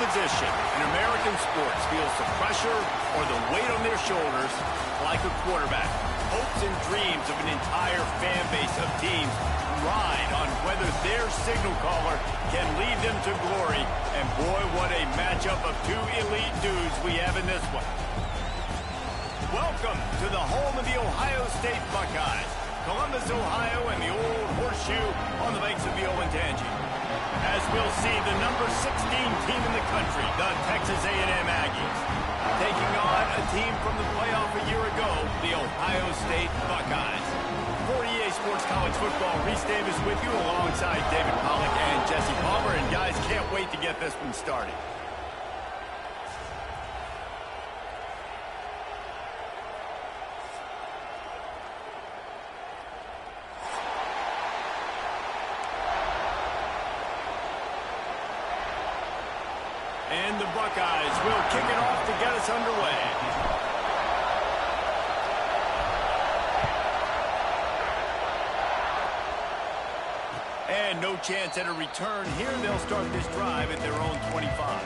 position in American sports feels the pressure or the weight on their shoulders like a quarterback. Hopes and dreams of an entire fan base of teams ride on whether their signal caller can lead them to glory. And boy, what a matchup of two elite dudes we have in this one. Welcome to the home of the Ohio State Buckeyes, Columbus, Ohio, and the old horseshoe on the banks of the Olentangy. As we'll see, the number 16 team in the country, the Texas A&M Aggies, taking on a team from the playoff a year ago, the Ohio State Buckeyes. For EA Sports College Football, Reese Davis with you alongside David Pollack and Jesse Palmer. And guys, can't wait to get this one started. And the Buckeyes will kick it off to get us underway. And no chance at a return here. They'll start this drive at their own 25.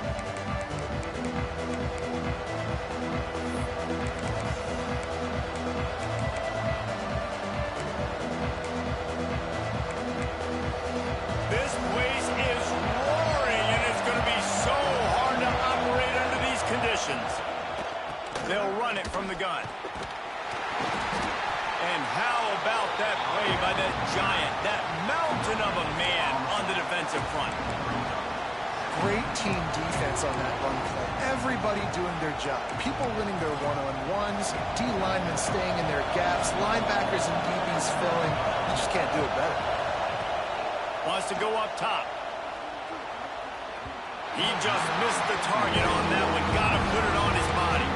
This place is roaring, and it's going to be so hard to operate under these conditions. They'll run it from the gun. And how about that play by that giant, that mountain of a man on the defensive front? Great team defense on that run play. Everybody doing their job. People winning their one-on-ones, D-linemen staying in their gaps, linebackers and DBs filling. You just can't do it better. Wants to go up top. He just missed the target on that one. Got to put it on his body.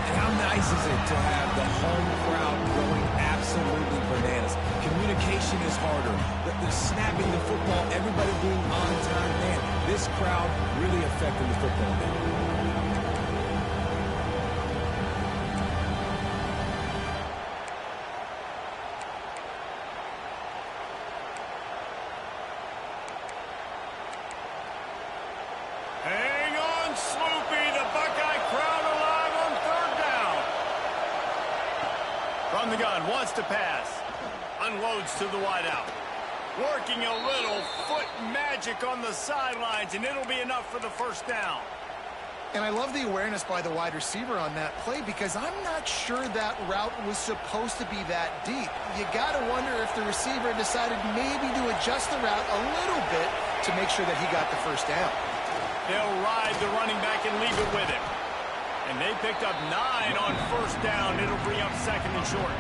And how nice is it to have the home crowd going absolutely bananas? Communication is harder. They're snapping the football, everybody being on time. Man, this crowd really affecting the football game. Hang on, Sloopy. The Buckeye crowd alive on third down. From the gun, wants to pass. Unloads to the wideout. Working a little foot magic on the sidelines, and it'll be enough for the first down. And I love the awareness by the wide receiver on that play because I'm not sure that route was supposed to be that deep. You got to wonder if the receiver decided maybe to adjust the route a little bit to make sure that he got the first down. They'll ride the running back and leave it with him. And they picked up 9 on first down. It'll bring up second and short.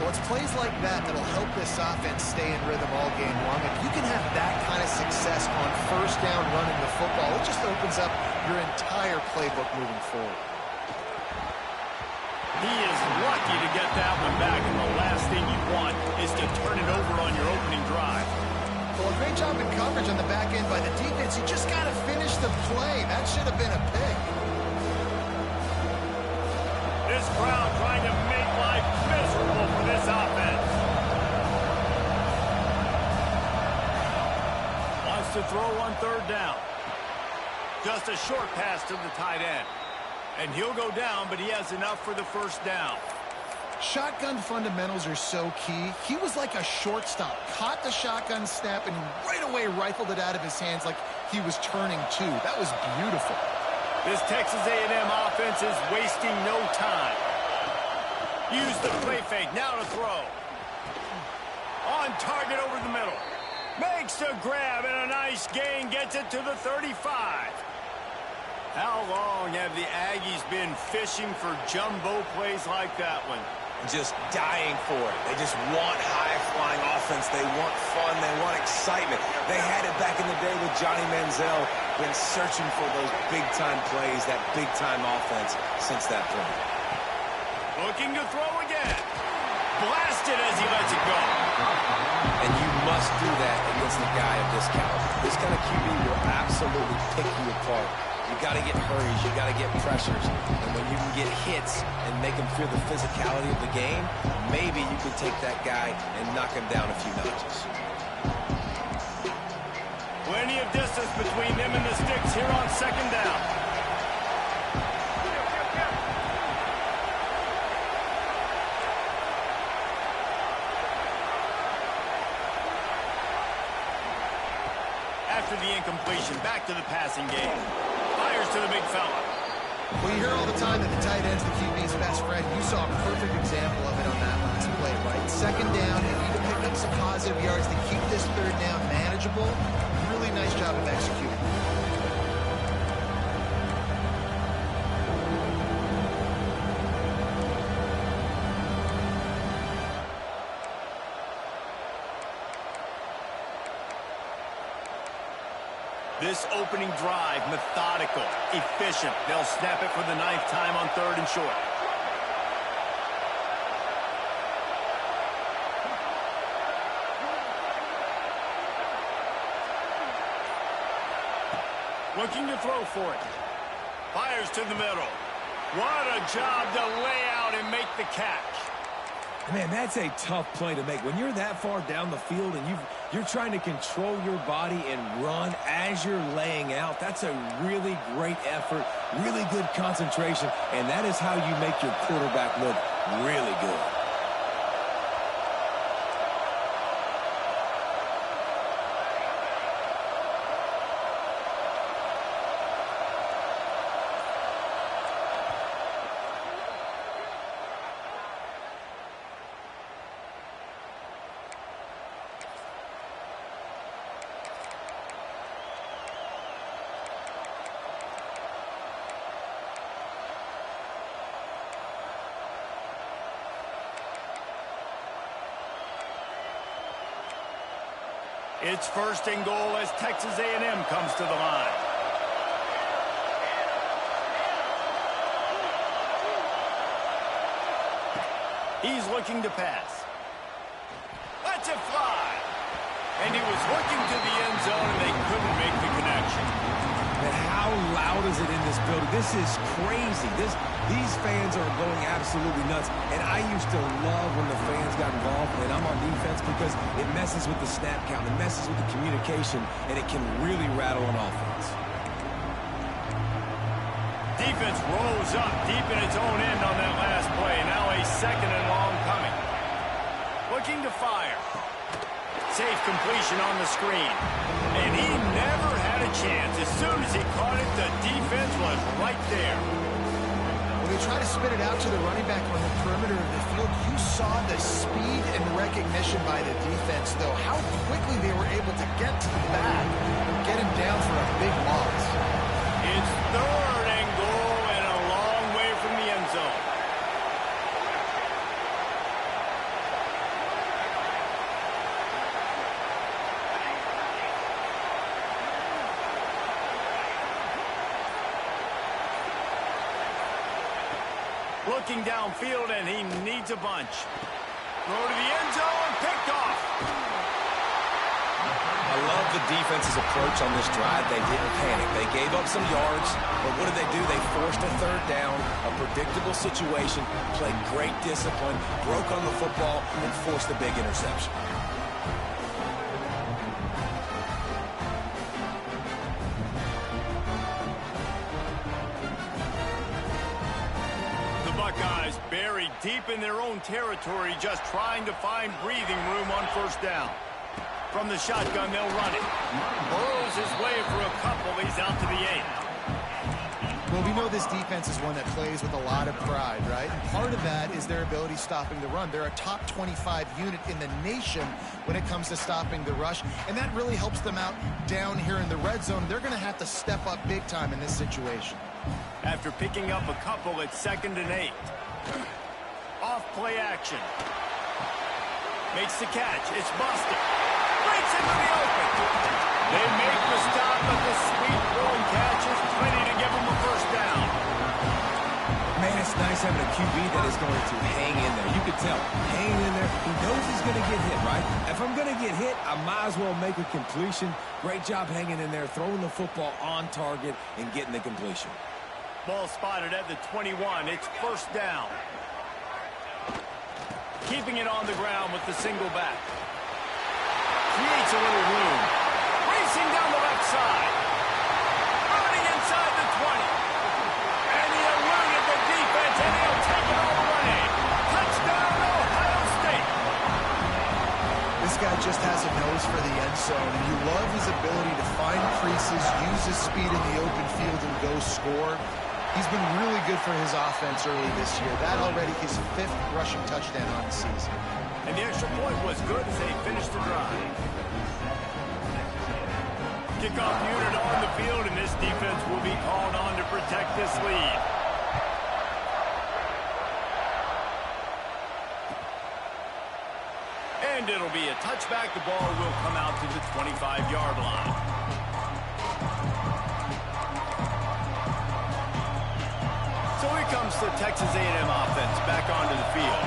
Well, it's plays like that that'll help this offense stay in rhythm all game long. If you can have that kind of success on first down running the football, it just opens up your entire playbook moving forward. He is lucky to get that one back, and the last thing you want is to turn it over on your opening drive. Well, a great job in coverage on the back end by the defense. You just got to finish the play. That should have been a pick. This crowd trying to make life miserable for this offense. Wants to throw on third down. Just a short pass to the tight end. And he'll go down, but he has enough for the first down. Shotgun fundamentals are so key. He was like a shortstop. Caught the shotgun snap and right away rifled it out of his hands like he was turning two. That was beautiful. This Texas A&M offense is wasting no time. Use the play fake. Now to throw. On target over the middle. Makes the grab and a nice gain. Gets it to the 35. How long have the Aggies been fishing for jumbo plays like that one? Just dying for it. They just want high-flying offense. They want fun. They want excitement. They had it back in the day with Johnny Manziel. Been searching for those big-time plays, that big-time offense since that point. Looking to throw again. Blasted as he lets it go. And you must do that against a guy of this caliber. This kind of QB will absolutely pick you apart. You got to get hurries, you got to get pressures, and when you can get hits and make him feel the physicality of the game, maybe you can take that guy and knock him down a few notches. Plenty of distance between them and the sticks here on second down. After the incompletion, back to the passing game. Fires to the big fella. Well, you hear all the time that the tight end's the QB's best friend. You saw a perfect example of it on that last play, right? Second down, you need to pick up some positive yards to keep this third down manageable. Really nice job of executing. This opening drive, methodical, efficient. They'll snap it for the 9th time on 3rd and short. Looking to throw for it. Fires to the middle. What a job to lay out and make the catch. Man, that's a tough play to make. When you're that far down the field and you're trying to control your body and run as you're laying out, that's a really great effort, really good concentration, and that is how you make your quarterback look really good. It's 1st and goal as Texas A&M comes to the line. He's looking to pass. Lets it fly. And he was looking to the end zone, and they couldn't make the connection. But how loud is it in this building? This is crazy. These fans are going absolutely nuts. And I used to love when the fans got involved, and I'm on defense, because it messes with the snap count, it messes with the communication, and it can really rattle an offense. Defense rose up deep in its own end on that last play. Now a 2nd and long coming. Looking to fire. Safe completion on the screen. And he never had a chance. As soon as he caught it, the defense was right there. When they try to spit it out to the running back on the perimeter of the field, you saw the speed and recognition by the defense, though. How quickly they were able to get to the back and get him down for a big loss. It's 3rd and goal and a long way from the end zone. Looking downfield, and he needs a bunch. Throw to the end zone, picked off. I love the defense's approach on this drive. They didn't panic. They gave up some yards, but what did they do? They forced a 3rd down, a predictable situation, played great discipline, broke on the football, and forced a big interception. Buckeyes buried deep in their own territory, just trying to find breathing room on 1st down. From the shotgun, they'll run it. Burrows his way for a couple. He's out to the 8. Well, we know this defense is one that plays with a lot of pride, right? And part of that is their ability stopping the run. They're a top 25 unit in the nation when it comes to stopping the rush, and that really helps them out down here in the red zone. They're going to have to step up big time in this situation. After picking up a couple, it's 2nd and 8. Off play action. Makes the catch. It's busted. Breaks into the open. They make the stop, but the sweet throwing catch is plenty to give them a 1st down. Man, it's nice having a QB that is going to hang in there. You can tell, hanging in there. He knows he's going to get hit, right? If I'm going to get hit, I might as well make a completion. Great job hanging in there, throwing the football on target, and getting the completion. Ball spotted at the 21. It's 1st down. Keeping it on the ground with the single back. Creates a little room. Racing down the left outside. Running inside the 20. And he eluded the defense, and he'll take it all away. Touchdown, Ohio State. This guy just has a nose for the end zone, and you love his ability to find creases, use his speed in the open field, and go score. He's been really good for his offense early this year. That already his 5th rushing touchdown on the season. And the extra point was good as they finished the drive. Kickoff unit on the field, and this defense will be called on to protect this lead. And it'll be a touchback. The ball will come out to the 25-yard line. So here comes the Texas A&M offense back onto the field.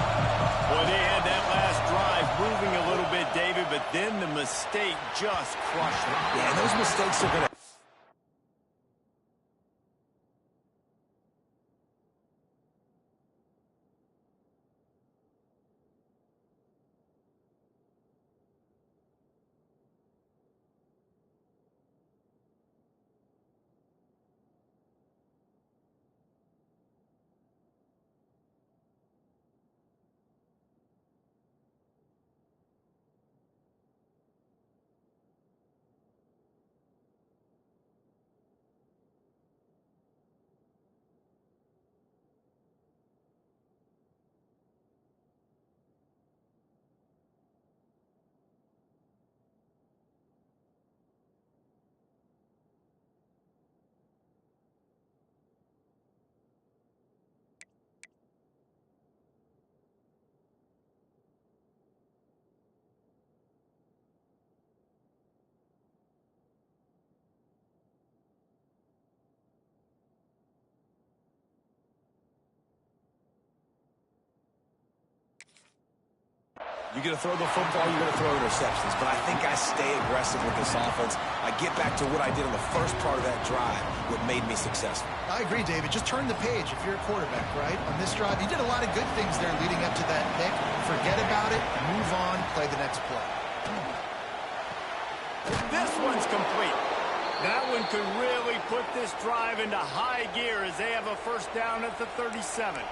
Boy, they had that last drive moving a little bit, David, but then the mistake just crushed them. Yeah, and those mistakes are going to... You're going to throw the football, you're going to throw interceptions. But I think I stay aggressive with this offense. I get back to what I did in the first part of that drive, what made me successful. I agree, David. Just turn the page if you're a quarterback, right? On this drive, you did a lot of good things there leading up to that pick. Forget about it, move on, play the next play. This one's complete. That one could really put this drive into high gear as they have a first down at the 37.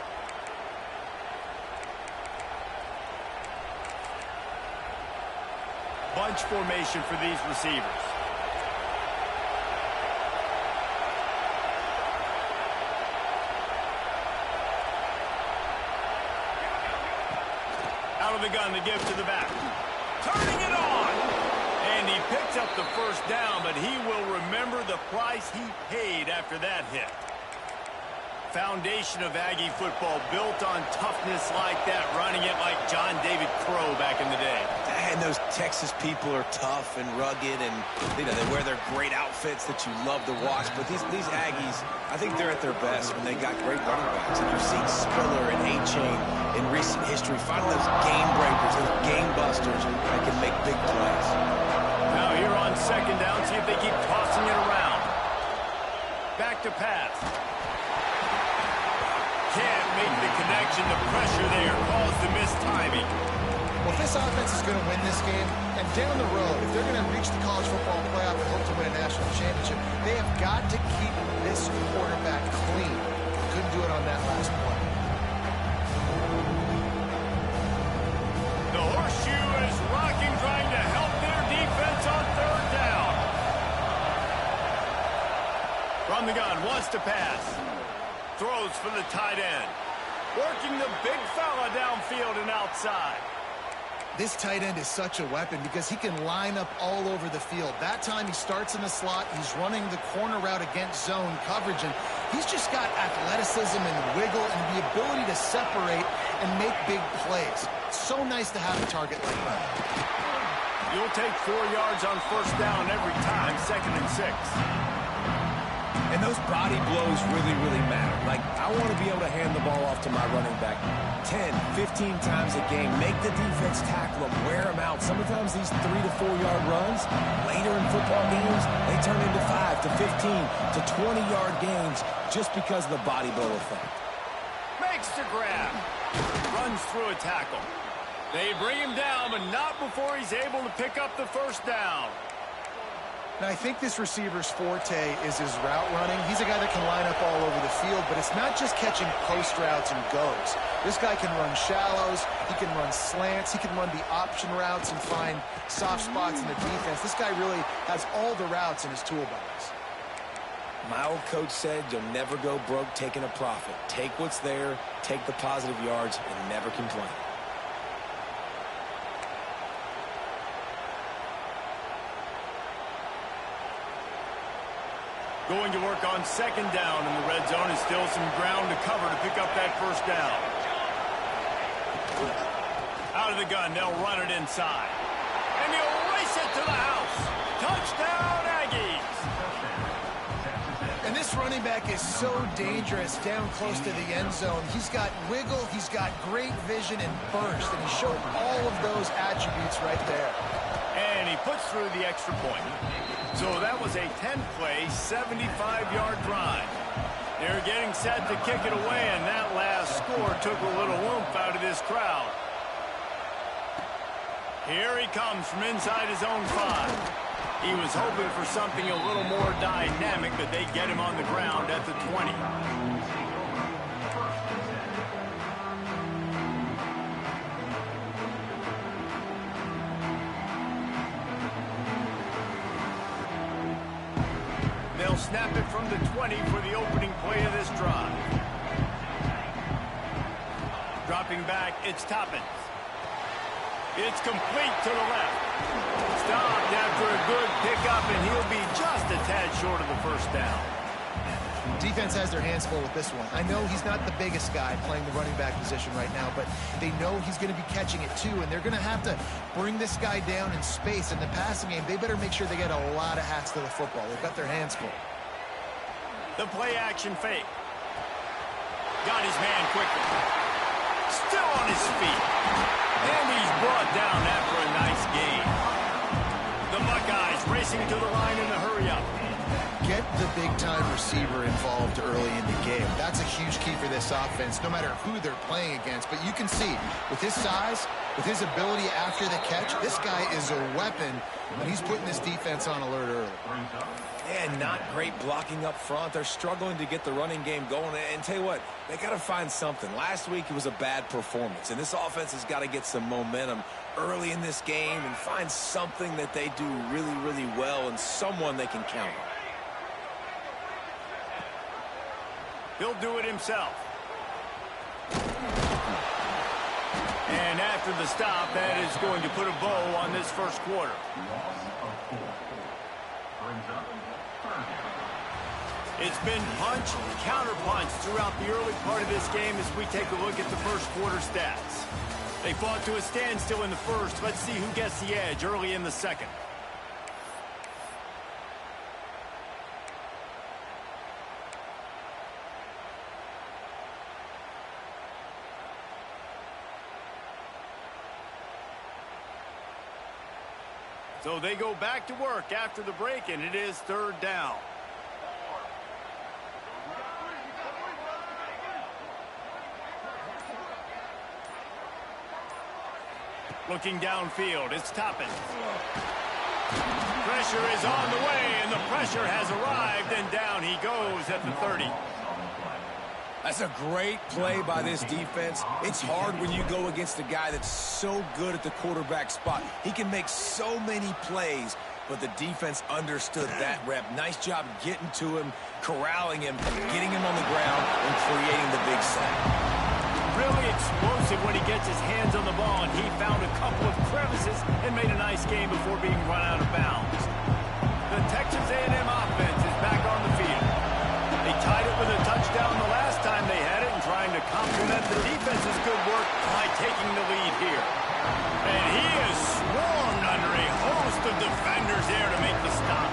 Bunch formation for these receivers. Out of the gun to give to the back. Turning it on! And he picks up the first down, but he will remember the price he paid after that hit. Foundation of Aggie football built on toughness like that, running it like John David Crow back in the day. And those Texas people are tough and rugged, and they wear their great outfits that you love to watch. But these Aggies, I think they're at their best when they got great running backs. And you've seen Spiller and A-Chain in recent history finding those game breakers, those game busters that can make big plays. Now here on second down, see if they keep tossing it around. Back to pass. Can't make the connection. The pressure there caused the missed timing. Well, if this offense is going to win this game, and down the road, if they're going to reach the college football playoff and hope to win a national championship, they have got to keep this quarterback clean. Couldn't do it on that last play. The horseshoe is rocking, trying to help their defense on third down. From the gun, wants to pass. Throws for the tight end. Working the big fella downfield and outside. This tight end is such a weapon because he can line up all over the field. That time he starts in the slot, he's running the corner route against zone coverage, and he's just got athleticism and wiggle and the ability to separate and make big plays. It's so nice to have a target like that. You'll take 4 yards on first down every time, 2nd and 6. And those body blows really, really matter. Like, I want to be able to hand the ball off to my running back 10, 15 times a game. Make the defense tackle them, wear them out. Sometimes these 3 to 4 yard runs, later in football games, they turn into 5 to 15 to 20-yard gains just because of the body blow effect. Makes the grab. Runs through a tackle. They bring him down, but not before he's able to pick up the first down. Now, I think this receiver's forte is his route running. He's a guy that can line up all over the field, but it's not just catching post routes and goes. This guy can run shallows, he can run slants, he can run the option routes and find soft spots in the defense. This guy really has all the routes in his toolbox. My old coach said you'll never go broke taking a profit. Take what's there, take the positive yards, and never complain. Going to work on second down in the red zone, and still some ground to cover to pick up that first down. Out of the gun, they'll run it inside. And he'll race it to the house. Touchdown, Aggies! And this running back is so dangerous down close to the end zone. He's got wiggle, he's got great vision and burst, and he showed all of those attributes right there. And he puts through the extra point. So that was a 10-play, 75-yard drive. They're getting set to kick it away, and that last score took a little oomph out of this crowd. Here he comes from inside his own 5. He was hoping for something a little more dynamic, but they get him on the ground at the 20. They'll snap it from the 20 for the opening play of this drive. Dropping back, it's Toppins. It's complete to the left. Stopped after a good pickup, and he'll be just a tad short of the first down. Defense has their hands full with this one. I know he's not the biggest guy playing the running back position right now, but they know he's going to be catching it too, and they're going to have to bring this guy down in space. In the passing game, they better make sure they get a lot of hats to the football. They've got their hands full. The play-action fake. Got his man quickly. Still on his feet. And he's brought down after a nice gain. The Buckeyes racing to the line in a hurry-up. Get the big-time receiver involved early in the game. That's a huge key for this offense, no matter who they're playing against. But you can see, with his size, with his ability after the catch, this guy is a weapon, and he's putting this defense on alert early. Yeah, not great blocking up front. They're struggling to get the running game going. And tell you what, they got to find something. Last week it was a bad performance, and this offense has got to get some momentum early in this game and find something that they do really, really well and someone they can count on. He'll do it himself. And after the stop, that is going to put a bow on this first quarter. It's been punch, counter-punch throughout the early part of this game as we take a look at the first quarter stats. They fought to a standstill in the first. Let's see who gets the edge early in the second. So they go back to work after the break, and it is third down. Looking downfield, it's Toppins. Pressure is on the way, and the pressure has arrived, and down he goes at the 30. That's a great play by this defense. It's hard when you go against a guy that's so good at the quarterback spot. He can make so many plays, but the defense understood that rep. Nice job getting to him, corralling him, getting him on the ground, and creating the big sack. Really explosive when he gets his hands on the ball, and he found a couple of crevices and made a nice game before being run out of bounds. The Texas A&M offense is back on the field. They tied it with a touchdown the last time they had it and trying to complement the defense's good work by taking the lead here. And he is swarmed under a host of defenders there to make the stop.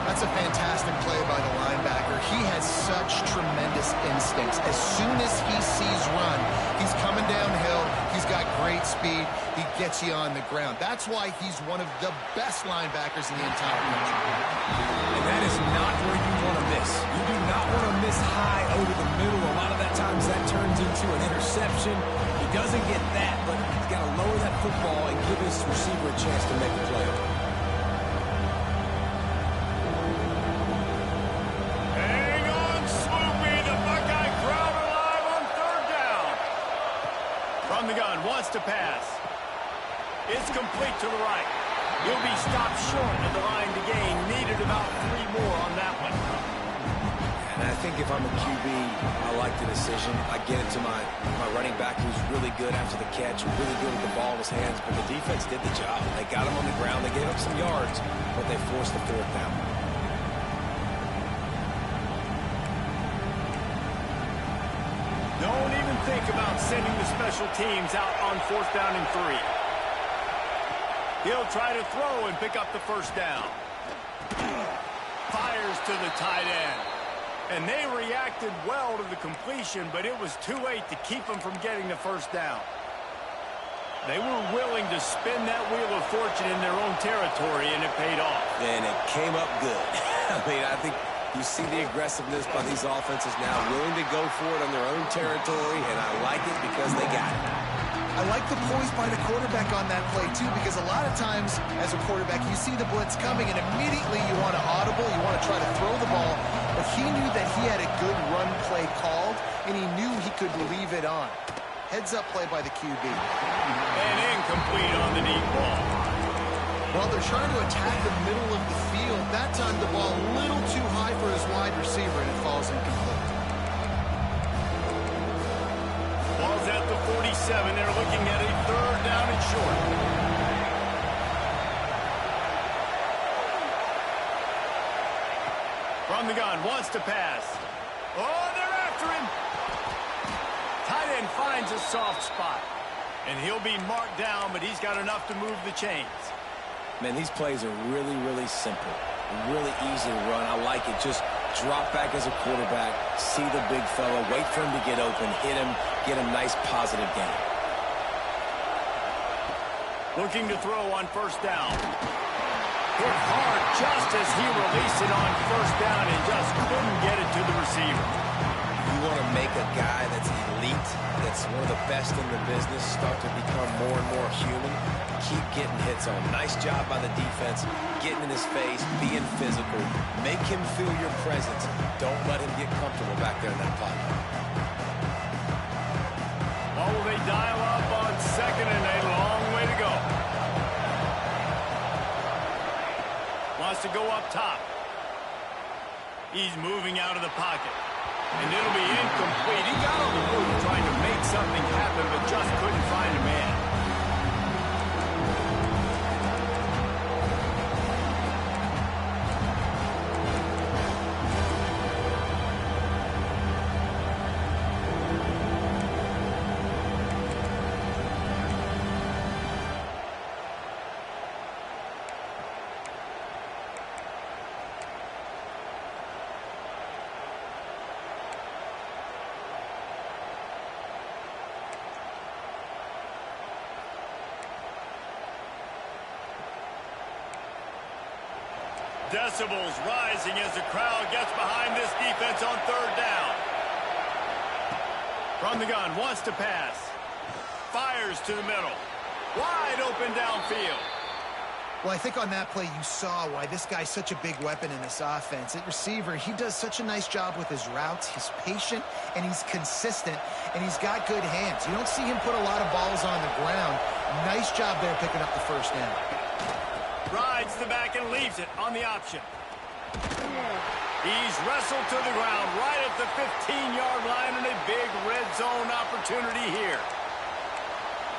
That's a fantastic play by the linebacker. He has such tremendous instincts. As soon as he sees run, he's coming downhill. He's got great speed. He gets you on the ground. That's why he's one of the best linebackers in the entire country. And that is not where you want to miss. You do not want to miss high over the middle. A lot of that times that turns into an interception. He doesn't get that, but he's got to lower that football and give his receiver a chance to make a play. wants to pass. It's complete to the right. He'll be stopped short of the line to gain. Needed about 3 more on that one. And I think if I'm a QB, I like the decision. I get it to my running back who's really good after the catch, really good with the ball in his hands, but the defense did the job. They got him on the ground. They gave up some yards, but they forced the 4th down. Don't even think about sending the special teams out on 4th down and 3. He'll try to throw and pick up the 1st down. Fires to the tight end. And they reacted well to the completion, but it was too late to keep them from getting the 1st down. They were willing to spin that wheel of fortune in their own territory, and it paid off. And it came up good. I mean, I think you see the aggressiveness by these offenses now, willing to go for it on their own territory, and I like it because they got it. I like the poise by the quarterback on that play, too, because a lot of times, as a quarterback, you see the blitz coming, and immediately you want to audible, you want to try to throw the ball, but he knew that he had a good run play called, and he knew he could leave it on. Heads-up play by the QB. And incomplete on the deep ball. Well, they're trying to attack the middle of the field. That time, the ball a little too high for his wide receiver, and it falls incomplete. Ball's at the 47. They're looking at a 3rd down and short. From the gun, wants to pass. Oh, they're after him. Tight end finds a soft spot. And he'll be marked down, but he's got enough to move the chains. Man, these plays are really, really simple. Really easy to run. I like it. Just drop back as a quarterback, see the big fella, wait for him to get open, hit him, get a nice positive gain. Looking to throw on 1st down. Hit hard just as he released it on 1st down and just couldn't get it to the receiver. You want to make a guy that's elite, that's one of the best in the business, start to become more and more human. Keep getting hits on. Nice job by the defense, getting in his face, being physical. Make him feel your presence. Don't let him get comfortable back there in that pocket. Oh, they dial up on 2nd and a long way to go. Wants to go up top. He's moving out of the pocket. And it'll be incomplete. He got on the move trying to make something happen, but just couldn't find a man. Decibels rising as the crowd gets behind this defense on 3rd down. From the gun, wants to pass. Fires to the middle. Wide open downfield. Well, I think on that play you saw why this guy's such a big weapon in this offense. At receiver, he does such a nice job with his routes. He's patient, and he's consistent, and he's got good hands. You don't see him put a lot of balls on the ground. Nice job there picking up the 1st down. Rides the back and leaves it on the option. He's wrestled to the ground right at the 15-yard line, and a big red zone opportunity here.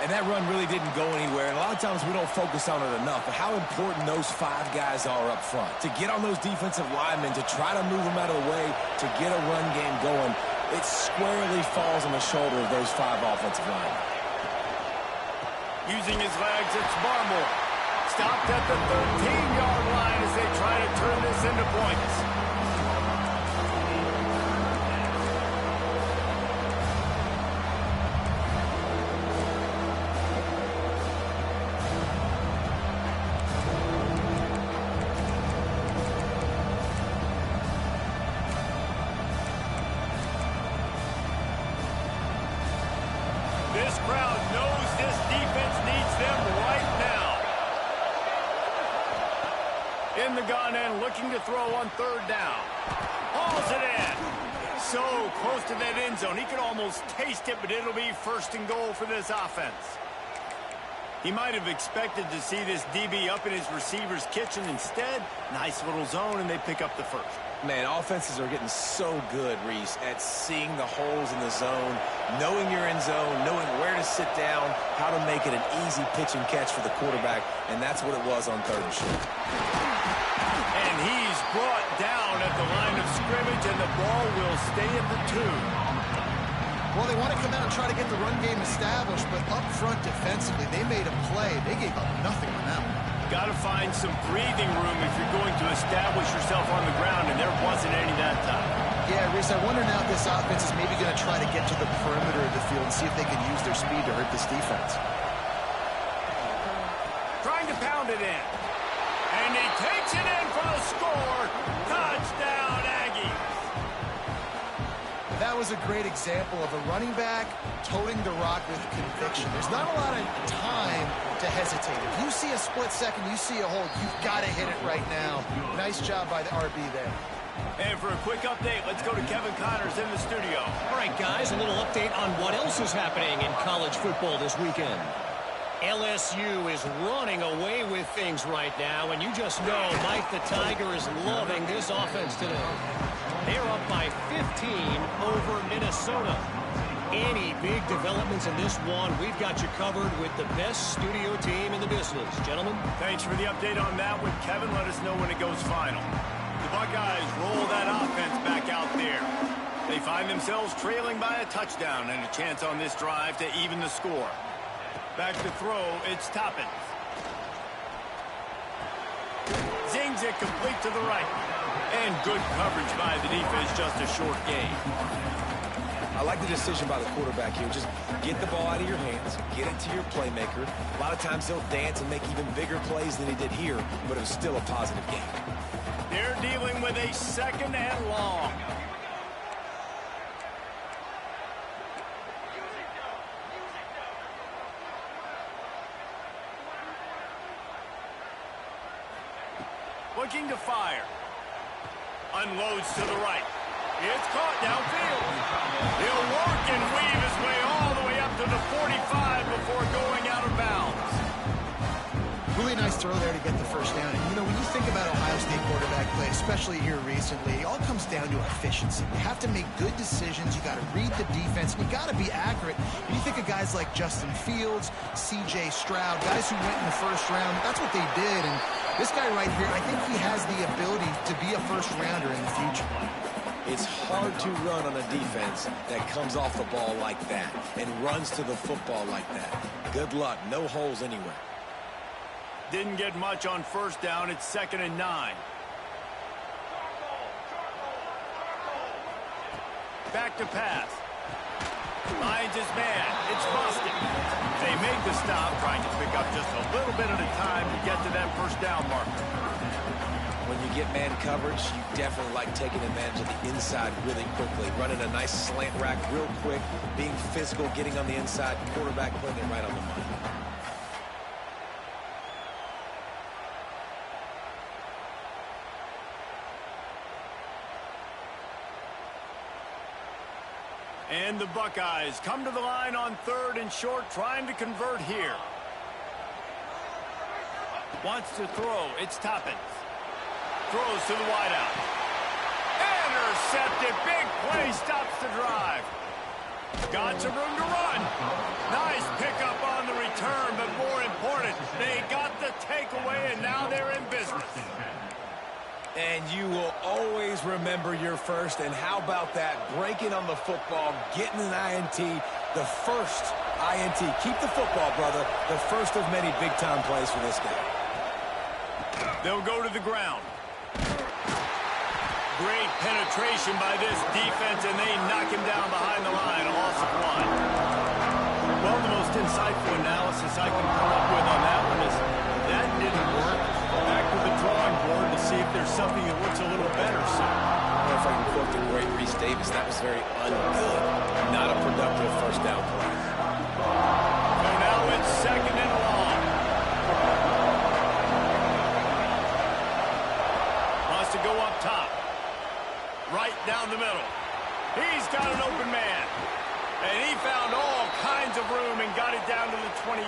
And that run really didn't go anywhere, and a lot of times we don't focus on it enough, but how important those 5 guys are up front. To get on those defensive linemen, to try to move them out of the way, to get a run game going, it squarely falls on the shoulder of those 5 offensive linemen. Using his legs, it's Barmore. Stopped at the 13-yard line as they try to turn this into points. This crowd knows this defense needs them right now. In the gun and looking to throw on 3rd down. Hauls it in. so close to that end zone. He could almost taste it, but it'll be first and goal for this offense. He might have expected to see this DB up in his receiver's kitchen. Instead, nice little zone, and they pick up the first. Man, offenses are getting so good, Reese, at seeing the holes in the zone, knowing your end zone, knowing where to sit down, how to make it an easy pitch and catch for the quarterback, and that's what it was on 3rd and short. And he's brought down at the line of scrimmage, and the ball will stay at the 2. Well, they want to come out and try to get the run game established, but up front defensively, they made a play. They gave up nothing on that one. Got to find some breathing room if you're going to establish yourself on the ground, and there wasn't any that time. Yeah, Reese, I wonder now if this offense is maybe going to try to get to the perimeter of the field and see if they can use their speed to hurt this defense. Trying to pound it in. And he takes it in for the score. Touchdown, Aggies. That was a great example of a running back toting the rock with conviction. There's not a lot of time to hesitate. If you see a split second, you see a hold, you've got to hit it right now. Nice job by the RB there. And for a quick update, let's go to Kevin Connors in the studio. All right, guys, a little update on what else is happening in college football this weekend. LSU is running away with things right now, and you just know Mike the Tiger is loving this offense today. They're up by 15 over Minnesota. Any big developments in this one, we've got you covered with the best studio team in the business. Gentlemen. Thanks for the update on that one, Kevin. Let us know when it goes final. The Buckeyes roll that offense back out there. They find themselves trailing by a touchdown and a chance on this drive to even the score. Back to throw, it's Toppin. Zings it complete to the right. And good coverage by the defense, just a short gain. I like the decision by the quarterback here. Just get the ball out of your hands, get it to your playmaker. A lot of times he'll dance and make even bigger plays than he did here, but it was still a positive game. They're dealing with a 2nd and long. Looking to fire. Unloads to the right. It's caught downfield. He'll work and weave his way all the way up to the 45 before going out of bounds. Really nice throw there to get the first down. And, you know, when you think about Ohio State quarterback play, especially here recently, it all comes down to efficiency. You have to make good decisions. You got to read the defense. And you got to be accurate. When you think of guys like Justin Fields, C.J. Stroud, guys who went in the first round, that's what they did. And this guy right here, I think he has the ability to be a first-rounder in the future. It's hard to run on a defense that comes off the ball like that and runs to the football like that. Good luck. No holes anywhere. Didn't get much on first down. It's 2nd and 9. Back to pass. Finds his man. It's busted. They make the stop, trying to pick up just a little bit at a time to get to that first down marker. When you get man coverage, you definitely like taking advantage of the inside really quickly. Running a nice slant rack real quick, being physical, getting on the inside, quarterback putting it right on the money. And the Buckeyes come to the line on 3rd and short, trying to convert here. Wants to throw. It's Toppin. Throws to the wideout. Intercepted. Big play. Stops the drive. Got some room to run. Nice pickup on the return, but more important, they got the takeaway, and now they're in business. And you will always remember your first. And how about that? Breaking on the football, getting an INT, the first INT. Keep the football, brother. The first of many big-time plays for this guy. They'll go to the ground. Great penetration by this defense, and they knock him down behind the line. A loss of 1. Well, the most insightful analysis I can come up with on that one is that didn't work. Back to the drawing board to see if there's something that looks a little better. So, if I can quote the great Reese Davis, that was very ungood. Not a productive first down play. So now it's 2nd and long. Wants to go up top. Right down the middle. He's got an open man. And he found all kinds of room and got it down to the 28.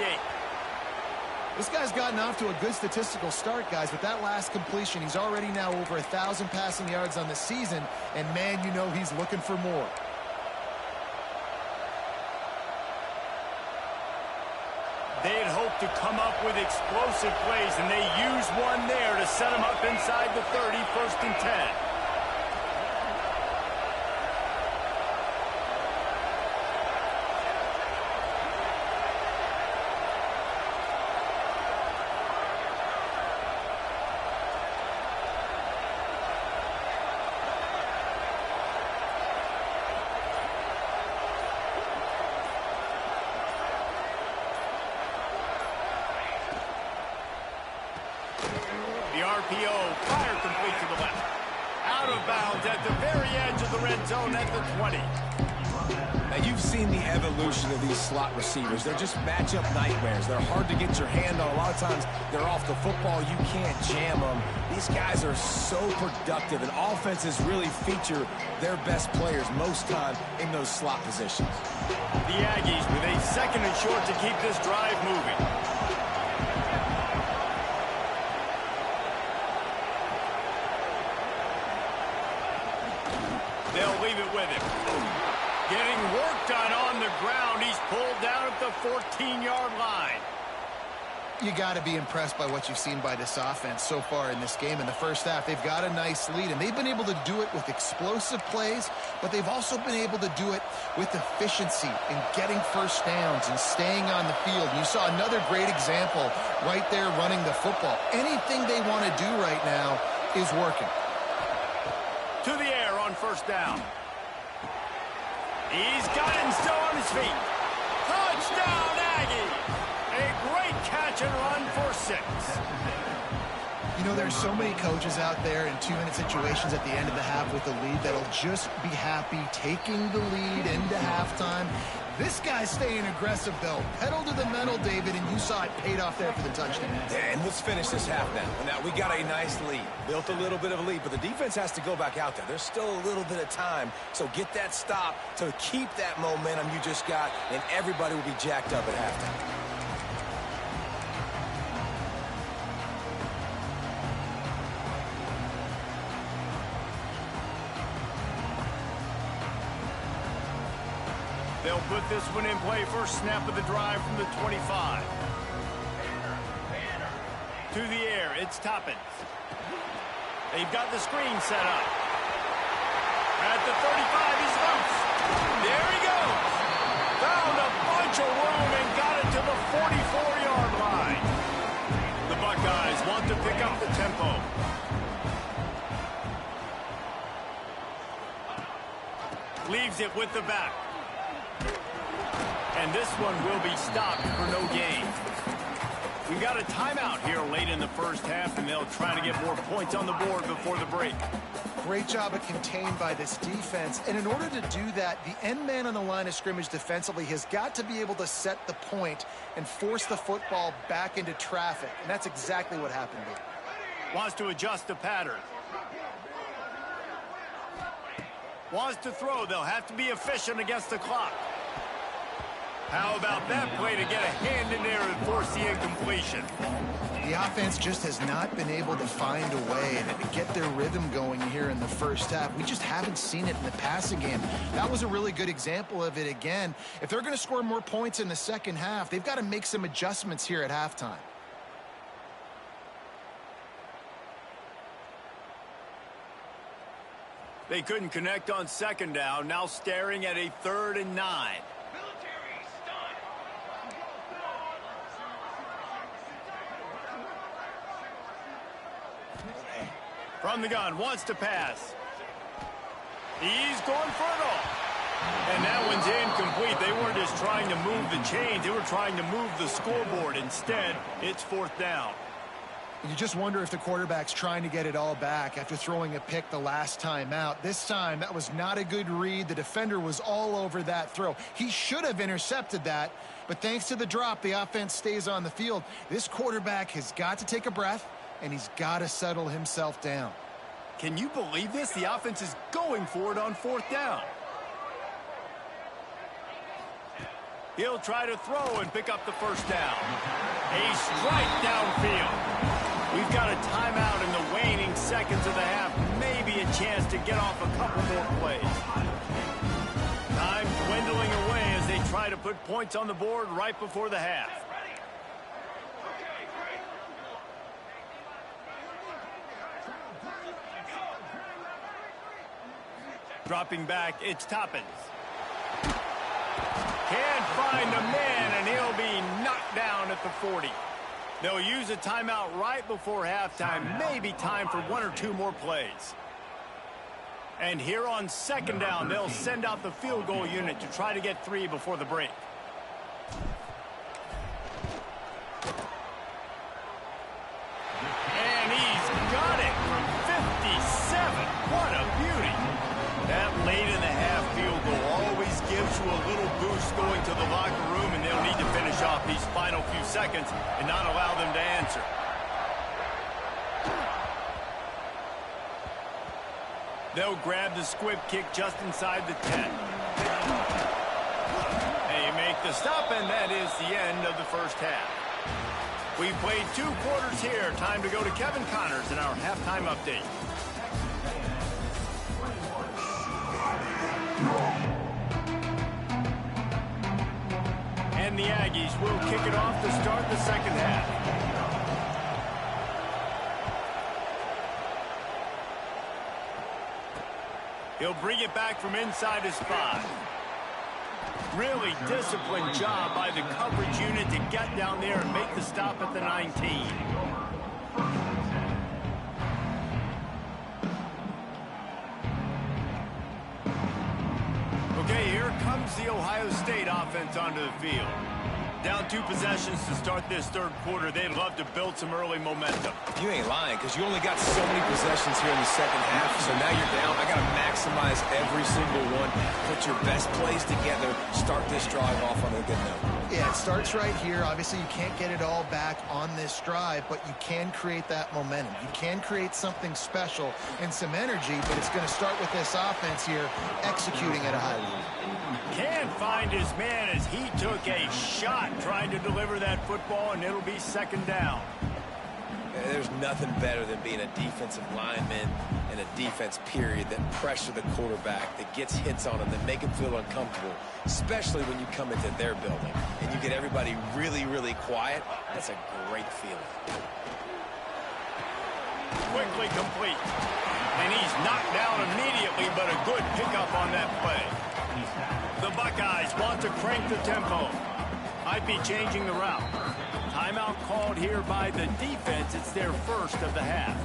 This guy's gotten off to a good statistical start, guys. With that last completion, he's already now over 1,000 passing yards on the season. And, man, you know he's looking for more. They had hoped to come up with explosive plays, and they used one there to set them up inside the 30, 1st and 10. The RPO, fire complete to the left. Out of bounds at the very edge of the red zone at the 20. Now, you've seen the evolution of these slot receivers. They're just matchup nightmares. They're hard to get your hand on. A lot of times, they're off the football. You can't jam them. These guys are so productive, and offenses really feature their best players most time in those slot positions. The Aggies with a 2nd and short to keep this drive moving. They'll leave it with him. Getting work done on the ground. He's pulled down at the 14-yard line. You got to be impressed by what you've seen by this offense so far in this game. In the first half, they've got a nice lead, and they've been able to do it with explosive plays, but they've also been able to do it with efficiency in getting first downs and staying on the field. You saw another great example right there running the football. Anything they want to do right now is working. To the air on 1st down. He's got it and still on his feet. Touchdown, Aggie! A great catch and run for 6. You know, there's so many coaches out there in 2-minute situations at the end of the half with the lead that'll just be happy taking the lead into halftime. This guy's staying aggressive, though. Pedal to the metal, David, and you saw it paid off there for the touchdown. Yeah, and let's finish this half now. Now, we got a nice lead. Built a little bit of a lead, but the defense has to go back out there. There's still a little bit of time, so get that stop to keep that momentum you just got, and everybody will be jacked up at halftime. They'll put this one in play. First snap of the drive from the 25. To the air, it's Toppins. They've got the screen set up. At the 35, he's loose. There he goes. Found a bunch of room and got it to the 44-yard line. The Buckeyes want to pick up the tempo. Leaves it with the back. And this one will be stopped for no gain. We've got a timeout here late in the first half, and they'll try to get more points on the board before the break. Great job of contained by this defense. And in order to do that, the end man on the line of scrimmage defensively has got to be able to set the point and force the football back into traffic. And that's exactly what happened here. Wants to adjust the pattern. Wants to throw. They'll have to be efficient against the clock. How about that play to get a hand in there and force the incompletion? The offense just has not been able to find a way to get their rhythm going here in the first half. We just haven't seen it in the passing game. That was a really good example of it again. If they're going to score more points in the second half, they've got to make some adjustments here at halftime. They couldn't connect on 2nd down. Now staring at a 3rd and 9. From the gun, wants to pass. He's going for it all. And that one's incomplete. They weren't just trying to move the chains. They were trying to move the scoreboard. Instead, it's 4th down. You just wonder if the quarterback's trying to get it all back after throwing a pick the last time out. This time, that was not a good read. The defender was all over that throw. He should have intercepted that, but thanks to the drop, the offense stays on the field. This quarterback has got to take a breath, and he's got to settle himself down. Can you believe this? The offense is going for it on 4th down. He'll try to throw and pick up the first down. A strike downfield. We've got a timeout in the waning seconds of the half. Maybe a chance to get off a couple more plays. Time dwindling away as they try to put points on the board right before the half. Dropping back, it's Toppins. Can't find a man, and he'll be knocked down at the 40. They'll use a timeout right before halftime. Maybe time for one or two more plays. And here on second down, they'll send out the field goal unit to try to get 3 before the break. And he's got it from 57. What a beauty. That late in the half field goal always gives you a little boost going to the locker room, and they'll need to finish off these final few seconds and not allow them to answer. They'll grab the squib kick just inside the 10. They make the stop, and that is the end of the first half. We played 2 quarters here. Time to go to Kevin Connors in our halftime update. And the Aggies will kick it off to start the second half. He'll bring it back from inside his 5. Really disciplined job by the coverage unit to get down there and make the stop at the 19. Okay, here comes the Ohio State offense onto the field. Down 2 possessions to start this third quarter. They'd love to build some early momentum. You ain't lying, because you only got so many possessions here in the second half, so now you're down. I got to maximize every single one. Put your best plays together. Start this drive off on a good note. Yeah, it starts right here. Obviously, you can't get it all back on this drive, but you can create that momentum. You can create something special and some energy, but it's going to start with this offense here executing at a high level. Can't find his man as he took a shot trying to deliver that football, and it'll be second down. There's nothing better than being a defensive lineman and a defense period that pressure the quarterback, that gets hits on him, that make him feel uncomfortable, especially when you come into their building and you get everybody really, really quiet. That's a great feeling. Quickly complete. And he's knocked down immediately, but a good pickup on that play. The Buckeyes want to crank the tempo. Might be changing the route. Timeout called here by the defense. It's their first of the half.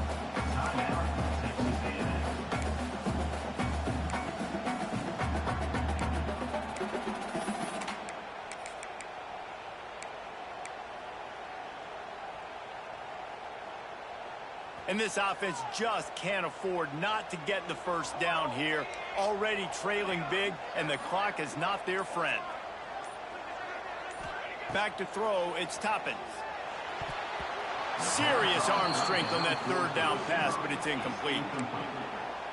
And this offense just can't afford not to get the first down here. Already trailing big, and the clock is not their friend. Back to throw, it's Toppins. Serious arm strength on that third down pass, but it's incomplete.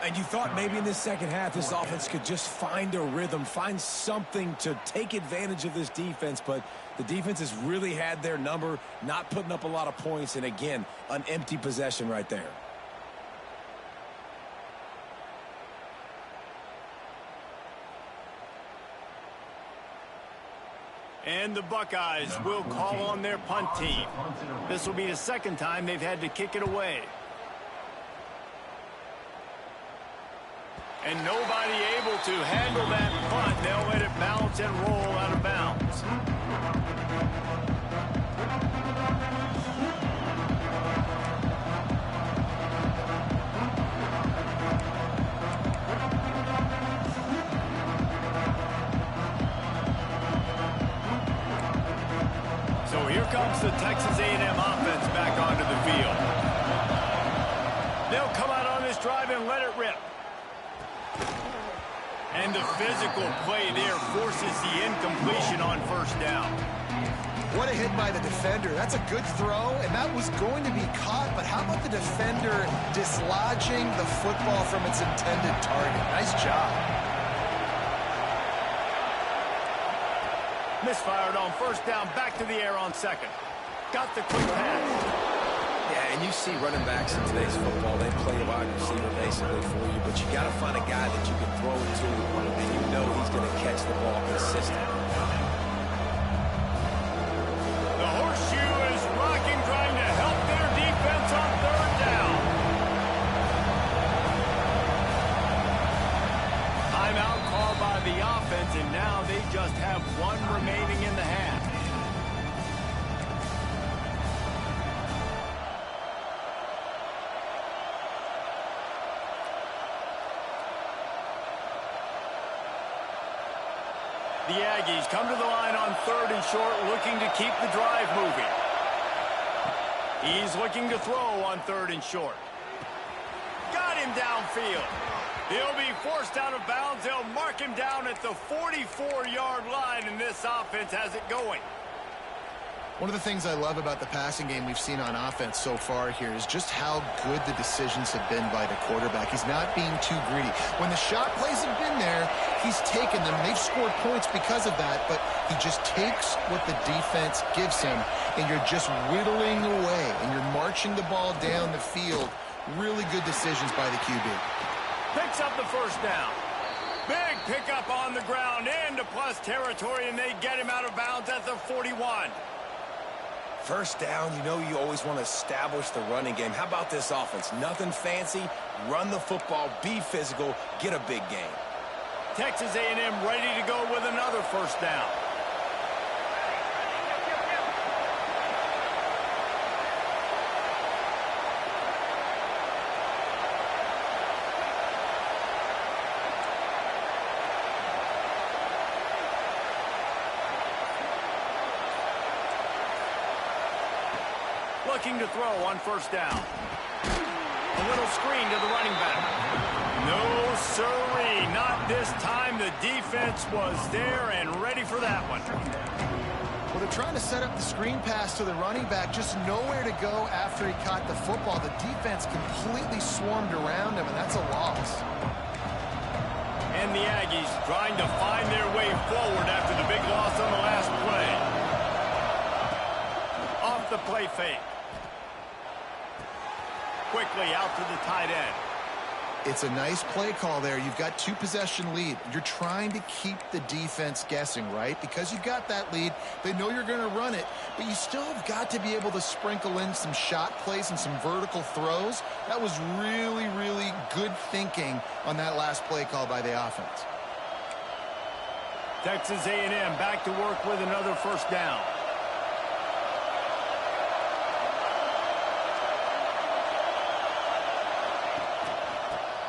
And you thought maybe in this second half this offense could just find a rhythm, find something to take advantage of this defense, but the defense has really had their number, not putting up a lot of points, and again, an empty possession right there. And the Buckeyes will call on their punt team. This will be the second time they've had to kick it away. And nobody able to handle that punt. They'll let it bounce and roll out of bounds. So here comes the Texas A&M offense back onto the field. They'll come out on this drive and let it rip. And the physical play there forces the incompletion on first down. What a hit by the defender. That's a good throw, and that was going to be caught, but how about the defender dislodging the football from its intended target? Nice job. Misfired on first down, back to the air on second. Got the quick pass. Yeah, and you see running backs in today's football, they play a wide receiver basically for you, but you got to find a guy that you can throw it to, and you know he's going to catch the ball consistently. The horseshoe is rocking, trying to help their defense on third down. Timeout called by the offense, and now they just have one remaining in the half. The Aggies come to the line on third and short, looking to keep the drive moving. He's looking to throw on third and short. Got him downfield. He'll be forced out of bounds. They'll mark him down at the 44-yard line, and this offense has it going. One of the things I love about the passing game we've seen on offense so far here is just how good the decisions have been by the quarterback. He's not being too greedy. When the shot plays have been there, he's taken them. They've scored points because of that, but he just takes what the defense gives him, and you're just whittling away, and you're marching the ball down the field. Really good decisions by the QB. Picks up the first down. Big pickup on the ground into plus territory, and they get him out of bounds at the 41. First down, you know you always want to establish the running game. How about this offense? Nothing fancy. Run the football, be physical, get a big gain. Texas A&M ready to go with another first down. Looking to throw on first down. A little screen to the running back. No, sirree, not this time. The defense was there and ready for that one. Well, they're trying to set up the screen pass to the running back, just nowhere to go after he caught the football. The defense completely swarmed around him, and that's a loss. And the Aggies trying to find their way forward after the big loss on the last play. Off the play fake. Quickly out to the tight end. It's a nice play call there. You've got two-possession lead. You're trying to keep the defense guessing, right? Because you've got that lead, they know you're going to run it, but you still have got to be able to sprinkle in some shot plays and some vertical throws. That was really, really good thinking on that last play call by the offense. Texas A&M back to work with another first down.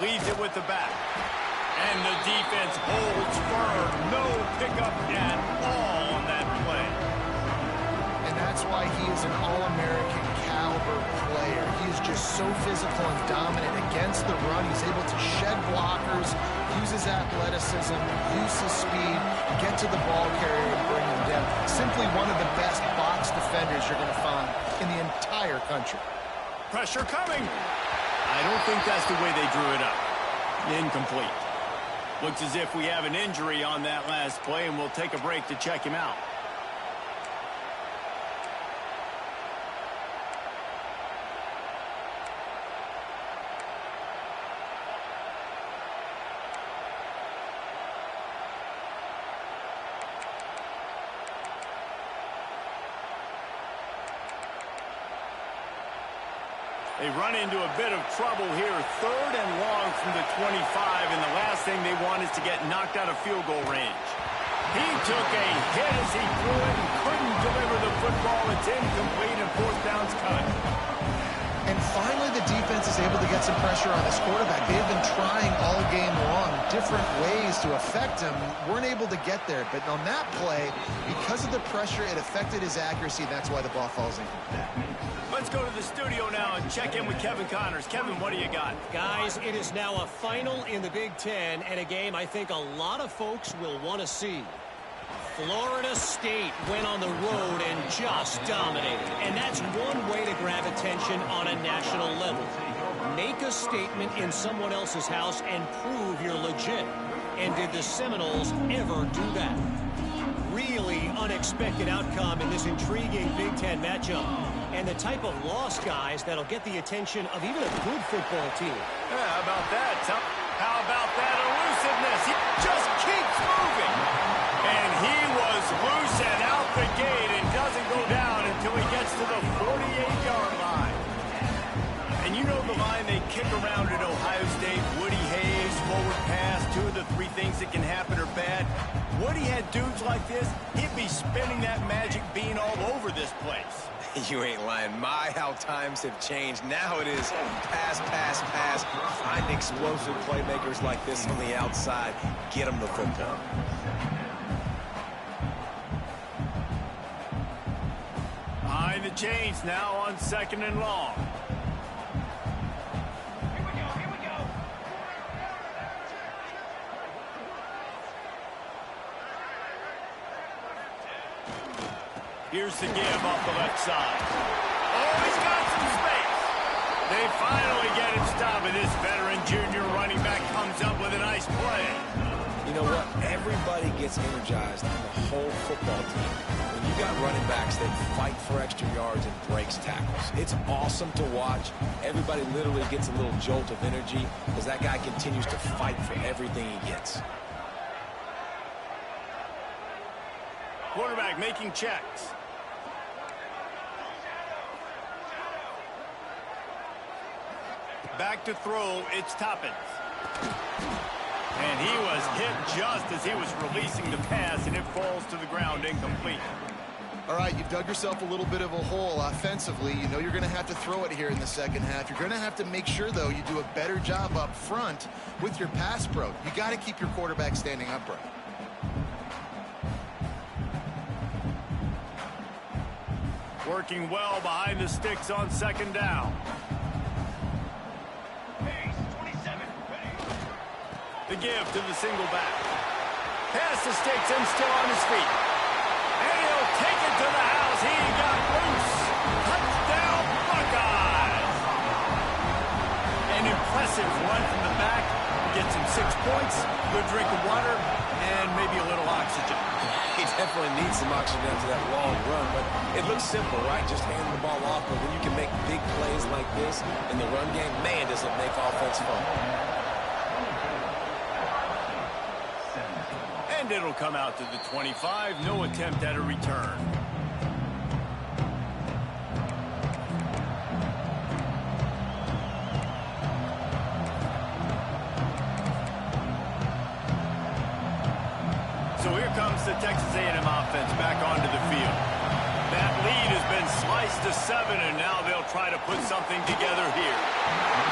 Leads it with the back. And the defense holds firm. No pickup at all on that play. And that's why he is an All-American caliber player. He is just so physical and dominant against the run. He's able to shed blockers, use his athleticism, use his speed, get to the ball carrier and bring him down. Simply one of the best box defenders you're going to find in the entire country. Pressure coming. I don't think that's the way they drew it up. Incomplete. Looks as if we have an injury on that last play, and we'll take a break to check him out. They run into a bit of trouble here. Third and long from the 25, and the last thing they want is to get knocked out of field goal range. He took a hit as he threw it and couldn't deliver the football. It's incomplete, and fourth down's cut. And finally, the defense is able to get some pressure on this quarterback. They've been trying all game long different ways to affect him. Weren't able to get there. But on that play, because of the pressure, it affected his accuracy. That's why the ball falls incomplete. Let's go to the studio now and check in with Kevin Connors. Kevin, what do you got? Guys, it is now a final in the Big Ten, and a game I think a lot of folks will want to see. Florida State went on the road and just dominated. And that's one way to grab attention on a national level. Make a statement in someone else's house and prove you're legit. And did the Seminoles ever do that? Real really unexpected outcome in this intriguing Big Ten matchup. And the type of loss, guys, that'll get the attention of even a good football team. Yeah, how about that? How about that elusiveness? He just keeps moving. And he was loose and out the gate and doesn't go down until he gets to the 48-yard line. And you know the line they kick around at Ohio State, Woody Hayes, forward pass, 2 of the 3 things that can happen are bad. Woody had dudes like this, he'd be spinning that magic bean all over this place. You ain't lying. My, how times have changed. Now it is pass, pass, pass. Find explosive playmakers like this on the outside. Get them the football. Behind the chains now on 2nd and long. Here's the give off the left side. Oh, he's got some space. They finally get him stopped, and this veteran junior running back comes up with a nice play. You know what? Everybody gets energized on the whole football team. When you got running backs that fight for extra yards and breaks tackles, it's awesome to watch. Everybody literally gets a little jolt of energy as that guy continues to fight for everything he gets. Quarterback making checks. Back to throw, it's Toppins. And he was hit just as he was releasing the pass, and it falls to the ground incomplete. All right, you've dug yourself a little bit of a hole offensively. You know you're going to have to throw it here in the second half. You're going to have to make sure, though, you do a better job up front with your pass pro. You got to keep your quarterback standing upright. Working well behind the sticks on 2nd down. The give to the single back. Past the sticks and still on his feet. And he'll take it to the house. He got loose. Touchdown, Buckeyes. An impressive run from the back. Gets him 6 points, good drink of water, and maybe a little oxygen. He definitely needs some oxygen after that long run, but it looks simple, right? Just hand the ball off, but when you can make big plays like this in the run game, man, does it make offense fun. And it'll come out to the 25. No attempt at a return. So here comes the Texas A&M offense back onto the field. That lead has been sliced to 7, and now they'll try to put something together here.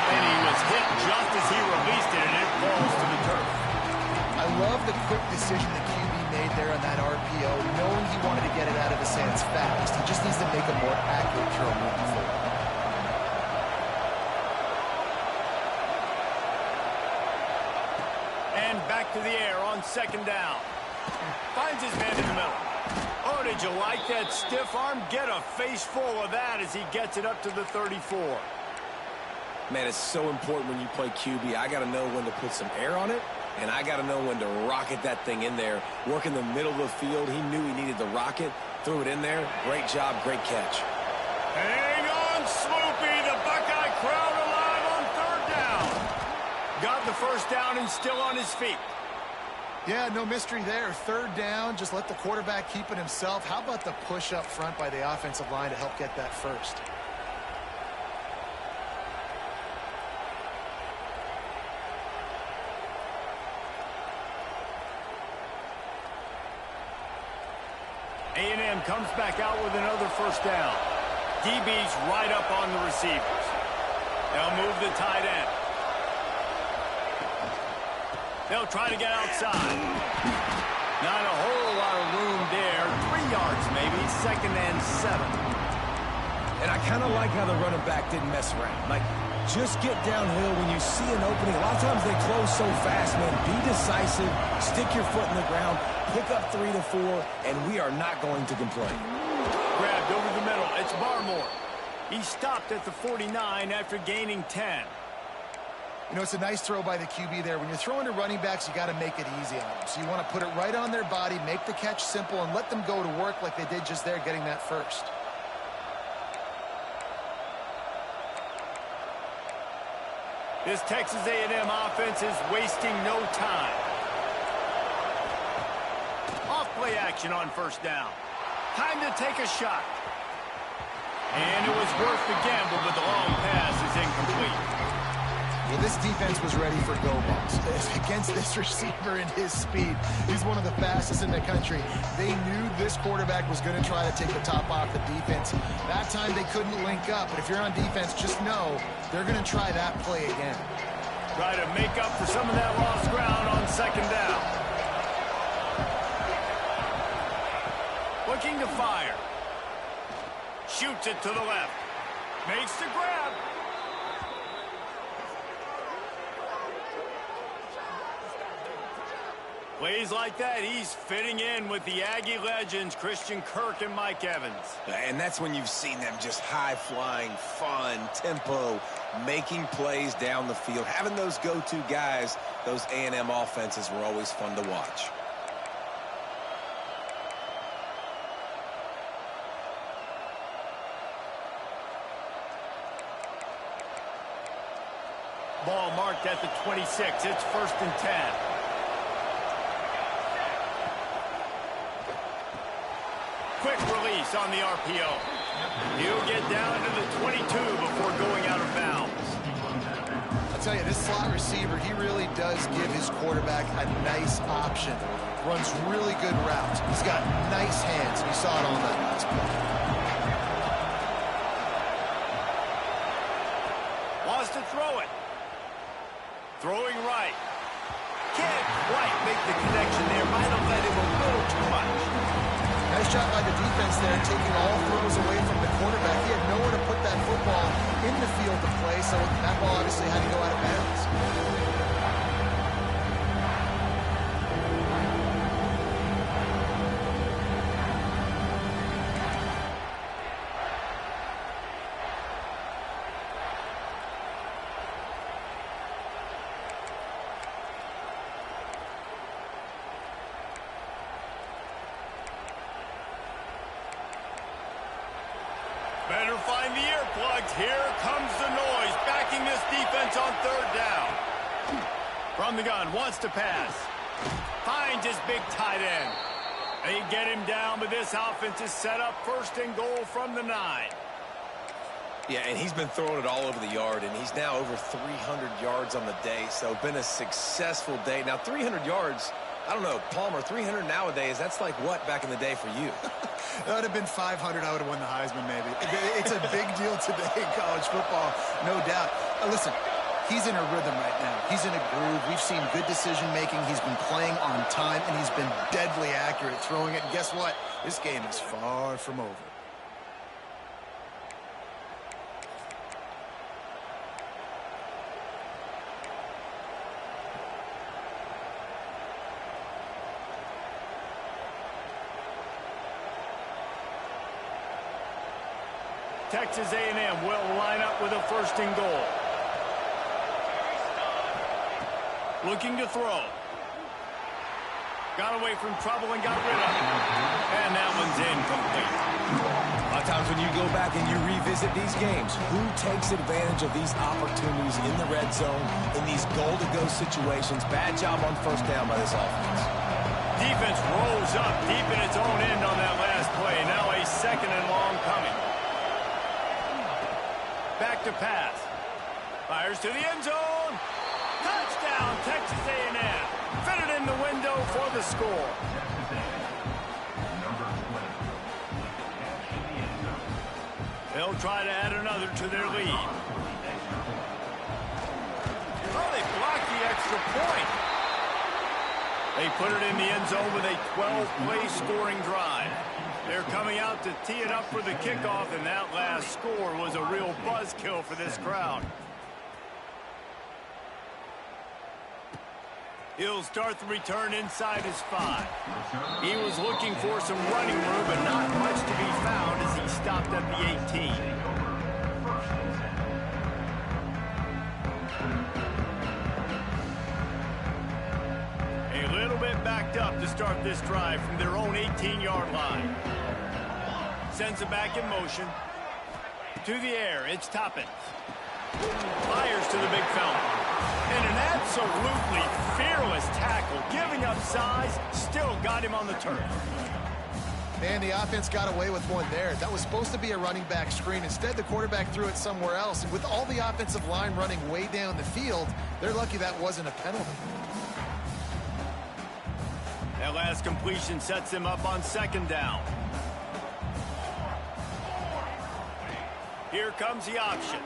And he was hit just as he released it, and it falls to the turf. I love the quick decision the QB made there on that RPO, knowing he wanted to get it out of his hands fast. He just needs to make a more accurate throw moving forward. And back to the air on 2nd down. Finds his man in the middle. Oh, did you like that stiff arm? Get a face full of that as he gets it up to the 34. Man, it's so important when you play QB. I got to know when to put some air on it, and I got to know when to rocket that thing in there. Work in the middle of the field. He knew he needed the rocket. Threw it in there. Great job. Great catch. Hang on, Sloopy. The Buckeye crowd alive on 3rd down. Got the first down and still on his feet. Yeah, no mystery there. 3rd down, just let the quarterback keep it himself. How about the push up front by the offensive line to help get that first? A&M comes back out with another first down. DB's right up on the receivers. They'll move the tight end. They'll try to get outside. Not a whole lot of room there. 3 yards maybe, 2nd and 7. And I kind of like how the running back didn't mess around. Like, just get downhill when you see an opening. A lot of times they close so fast, man. Be decisive, stick your foot in the ground, pick up 3 to 4, and we are not going to complain. Grabbed over the middle. It's Barmore. He stopped at the 49 after gaining 10. You know, it's a nice throw by the QB there. When you're throwing to running backs, you got to make it easy on them. So you want to put it right on their body, make the catch simple, and let them go to work like they did just there, getting that first. This Texas A&M offense is wasting no time. Off-play action on first down. Time to take a shot. And it was worth the gamble, but the long pass is incomplete. Well, this defense was ready for go balls. Against this receiver and his speed, he's one of the fastest in the country. They knew this quarterback was going to try to take the top off the defense. That time they couldn't link up, but if you're on defense, just know they're going to try that play again. Try to make up for some of that lost ground on second down. Looking to fire. Shoots it to the left. Makes the grab. Plays like that, he's fitting in with the Aggie legends, Christian Kirk and Mike Evans. And that's when you've seen them just high-flying, fun, tempo, making plays down the field. Having those go-to guys, those A&M offenses were always fun to watch. Ball marked at the 26. It's 1st and 10. Quick release on the RPO. He'll get down to the 22 before going out of bounds. I'll tell you, this slot receiver, he really does give his quarterback a nice option. Runs really good routes. He's got nice hands. We saw it on that last play. Wants to throw it. Throwing right. Can't quite make the connection there. Might have led him a little too much. Nice job by the defense there, taking all throws away from the quarterback. He had nowhere to put that football in the field to play, so that ball obviously had to go out of bounds. Better find the earplugs. Here comes the noise, backing this defense on 3rd down. From the gun, wants to pass. Finds his big tight end. They get him down, but this offense is set up 1st and goal from the 9. Yeah, and he's been throwing it all over the yard, and he's now over 300 yards on the day, so been a successful day. Now, 300 yards, I don't know, Palmer, 300 nowadays, that's like what back in the day for you? That would have been 500. I would have won the Heisman, maybe. It's a big deal today in college football, no doubt. Listen, he's in a rhythm right now. He's in a groove. We've seen good decision-making. He's been playing on time, and he's been deadly accurate throwing it. And guess what? This game is far from over. Texas A&M will line up with a 1st and goal. Looking to throw. Got away from trouble and got rid of it. And that one's incomplete. A lot of times when you go back and you revisit these games, who takes advantage of these opportunities in the red zone, in these goal-to-go situations? Bad job on 1st down by this offense. Defense rose up deep in its own end on that last play. Now a 2nd and long coming. Back to pass. Fires to the end zone. Touchdown, Texas A&M. Fitted in the window for the score. They'll try to add another to their lead. Oh, they blocked the extra point. They put it in the end zone with a 12-play scoring drive. They're coming out to tee it up for the kickoff, and that last score was a real buzzkill for this crowd. He'll start the return inside his 5. He was looking for some running room, but not much to be found as he stopped at the 18. backed up to start this drive from their own 18-yard line. Sends it back in motion. To the air, it's Toppin. Fires to the big fella. And an absolutely fearless tackle, giving up size, still got him on the turf. Man, the offense got away with one there. That was supposed to be a running back screen. Instead, the quarterback threw it somewhere else. And with all the offensive line running way down the field, they're lucky that wasn't a penalty. That last completion sets him up on second down. Here comes the option.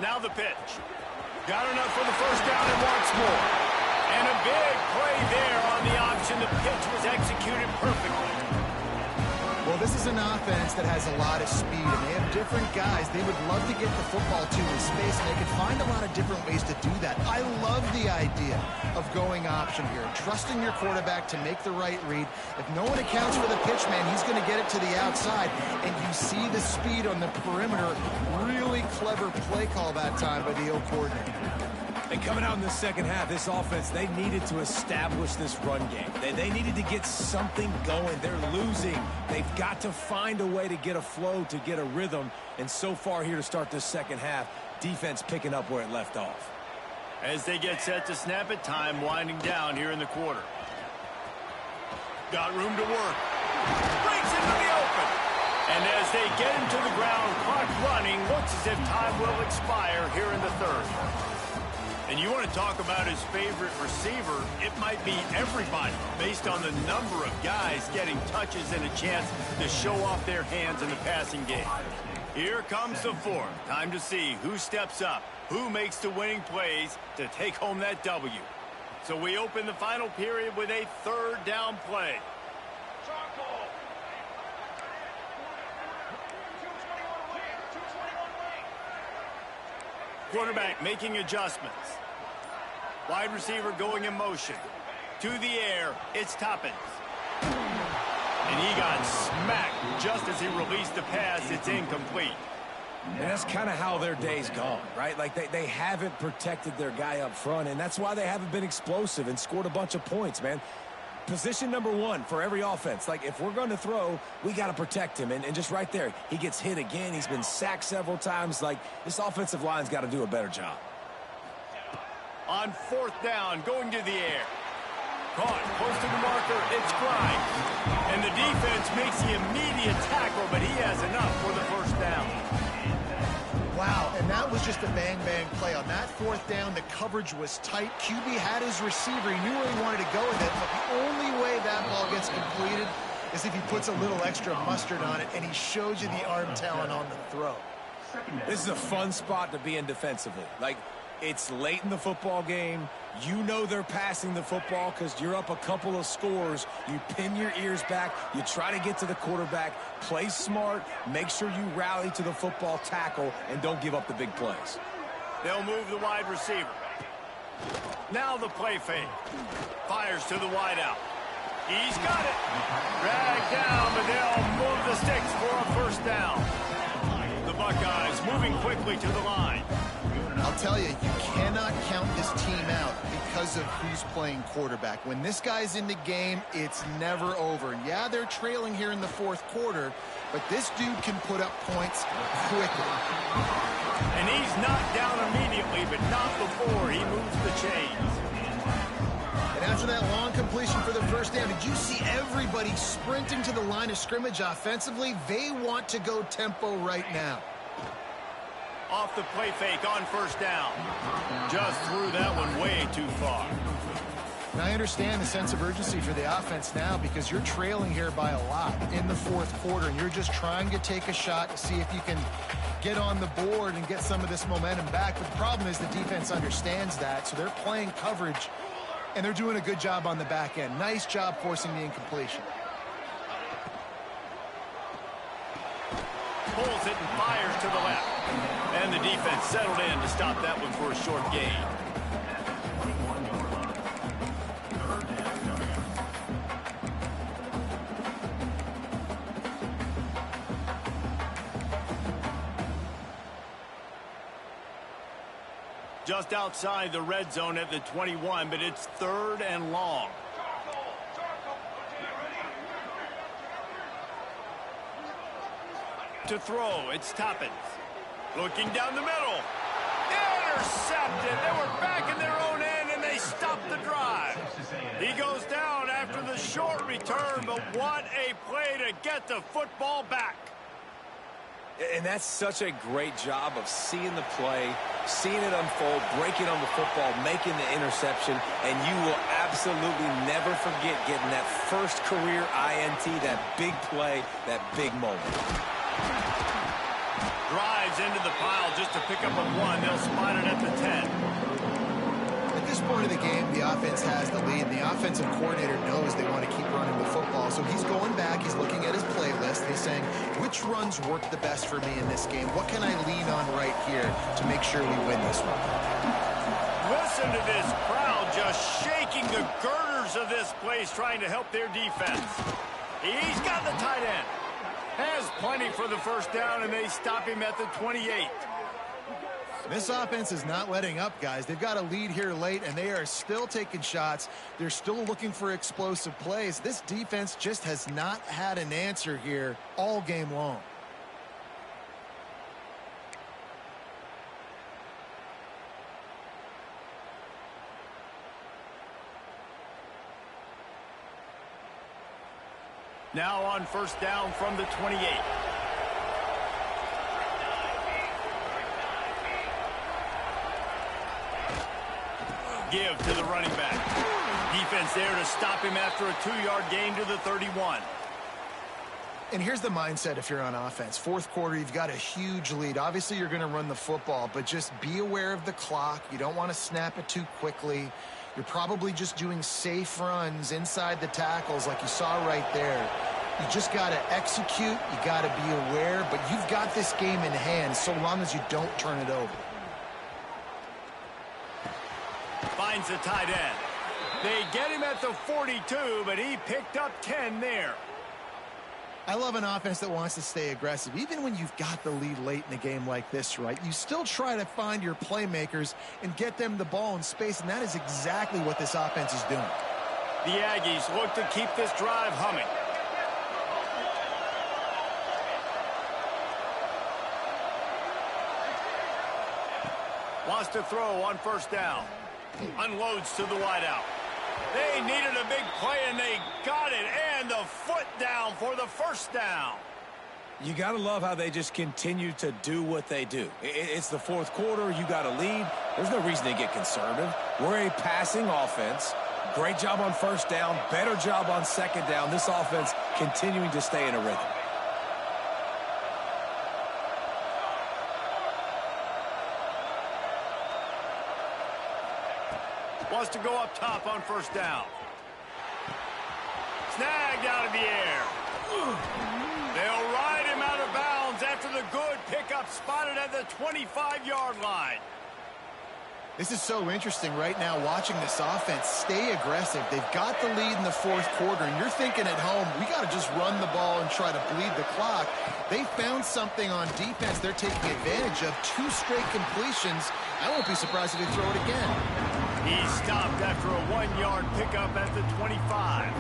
Now the pitch. Got enough for the first down and wants more. And a big play there on the option. The pitch was executed perfectly. Well, this is an offense that has a lot of speed, and they have different guys. They would love to get the football to in space, and they can find a lot of different ways to do that. I love the idea of going option here, trusting your quarterback to make the right read. If no one accounts for the pitch, man, he's going to get it to the outside, and you see the speed on the perimeter. Really clever play call that time by the O coordinator. And coming out in the second half, this offense, they needed to establish this run game. They needed to get something going. They're losing. They've got to find a way to get a flow, to get a rhythm. And so far here to start this second half, defense picking up where it left off. As they get set to snap it, time winding down here in the quarter. Got room to work. Breaks into the open. And as they get him to the ground, clock running, looks as if time will expire here in the third. And you want to talk about his favorite receiver, it might be everybody based on the number of guys getting touches and a chance to show off their hands in the passing game. Here comes the fourth. Time to see who steps up, who makes the winning plays to take home that W. So we open the final period with a third down play. Quarterback making adjustments. Wide receiver going in motion. To the air, it's Toppins. And he got smacked just as he released the pass. It's incomplete. And that's kind of how their day's gone, right? Like they haven't protected their guy up front, and that's why they haven't been explosive and scored a bunch of points, man. Position number one for every offense. Like, if we're going to throw, we got to protect him. And just right there, he gets hit again. He's been sacked several times. Like, this offensive line's got to do a better job. On fourth down, going to the air. Caught close to the marker. It's Grimes. And the defense makes the immediate tackle, but he has enough for the first down. Wow, and that was just a bang-bang play. On that fourth down, the coverage was tight. QB had his receiver. He knew where he wanted to go with it, but the only way that ball gets completed is if he puts a little extra mustard on it, and he shows you the arm talent on the throw. This is a fun spot to be in defensively. Like, it's late in the football game. You know they're passing the football because you're up a couple of scores. You pin your ears back. You try to get to the quarterback. Play smart. Make sure you rally to the football tackle and don't give up the big plays. They'll move the wide receiver. Now the play fake. Fires to the wide out. He's got it. Dragged down, but they'll move the sticks for a first down. The Buckeyes moving quickly to the line. I'll tell you, you cannot count this team out because of who's playing quarterback. When this guy's in the game, it's never over. Yeah, they're trailing here in the fourth quarter, but this dude can put up points quickly. And he's knocked down immediately, but not before he moves the chains. And after that long completion for the first down, did you see everybody sprinting to the line of scrimmage offensively? They want to go tempo right now. Off the play fake on first down. Just threw that one way too far. And I understand the sense of urgency for the offense now because you're trailing here by a lot in the fourth quarter, and you're just trying to take a shot to see if you can get on the board and get some of this momentum back. But the problem is the defense understands that, so they're playing coverage, and they're doing a good job on the back end. Nice job forcing the incompletion. Pulls it and fires to the left. And the defense settled in to stop that one for a short gain. Just outside the red zone at the 21, but it's 3rd and long. To throw, it's Toppins. Looking down the middle. Intercepted. They were back in their own end, and they stopped the drive. He goes down after the short return, but what a play to get the football back. And that's such a great job of seeing the play, seeing it unfold, breaking on the football, making the interception, and you will absolutely never forget getting that first career INT, that big play, that big moment. Drives into the pile just to pick up a 1. They'll spot it at the 10. At this point of the game, the offense has the lead, and the offensive coordinator knows they want to keep running the football. So he's going back, he's looking at his playlist, he's saying, which runs work the best for me in this game? What can I lean on right here to make sure we win this one? Listen to this crowd just shaking the girders of this place, trying to help their defense. He's got the tight end. Has plenty for the first down, and they stop him at the 28. This offense is not letting up, guys. They've got a lead here late, and they are still taking shots. They're still looking for explosive plays. This defense just has not had an answer here all game long. Now on first down from the 28. Give to the running back. Defense there to stop him after a 2-yard gain to the 31. And here's the mindset if you're on offense. Fourth quarter, you've got a huge lead. Obviously, you're going to run the football, but just be aware of the clock. You don't want to snap it too quickly. You're probably just doing safe runs inside the tackles like you saw right there. You just got to execute. You got to be aware, but you've got this game in hand so long as you don't turn it over. Finds the tight end. They get him at the 42, but he picked up 10 there. I love an offense that wants to stay aggressive. Even when you've got the lead late in a game like this, right, you still try to find your playmakers and get them the ball in space, and that is exactly what this offense is doing. The Aggies look to keep this drive humming. Wants to throw on first down. Unloads to the wideout. They needed a big play, and they got it. And the foot down for the first down. You got to love how they just continue to do what they do. It's the fourth quarter. You got a lead. There's no reason to get conservative. We're a passing offense. Great job on first down. Better job on second down. This offense continuing to stay in a rhythm. Wants to go up top on first down. Snagged out of the air. They'll ride him out of bounds after the good pickup, spotted at the 25-yard line. This is so interesting right now watching this offense stay aggressive. They've got the lead in the fourth quarter, and you're thinking at home, we got to just run the ball and try to bleed the clock. They found something on defense they're taking advantage of. 2 straight completions. I won't be surprised if they throw it again. He's stopped after a 1-yard pickup at the 25.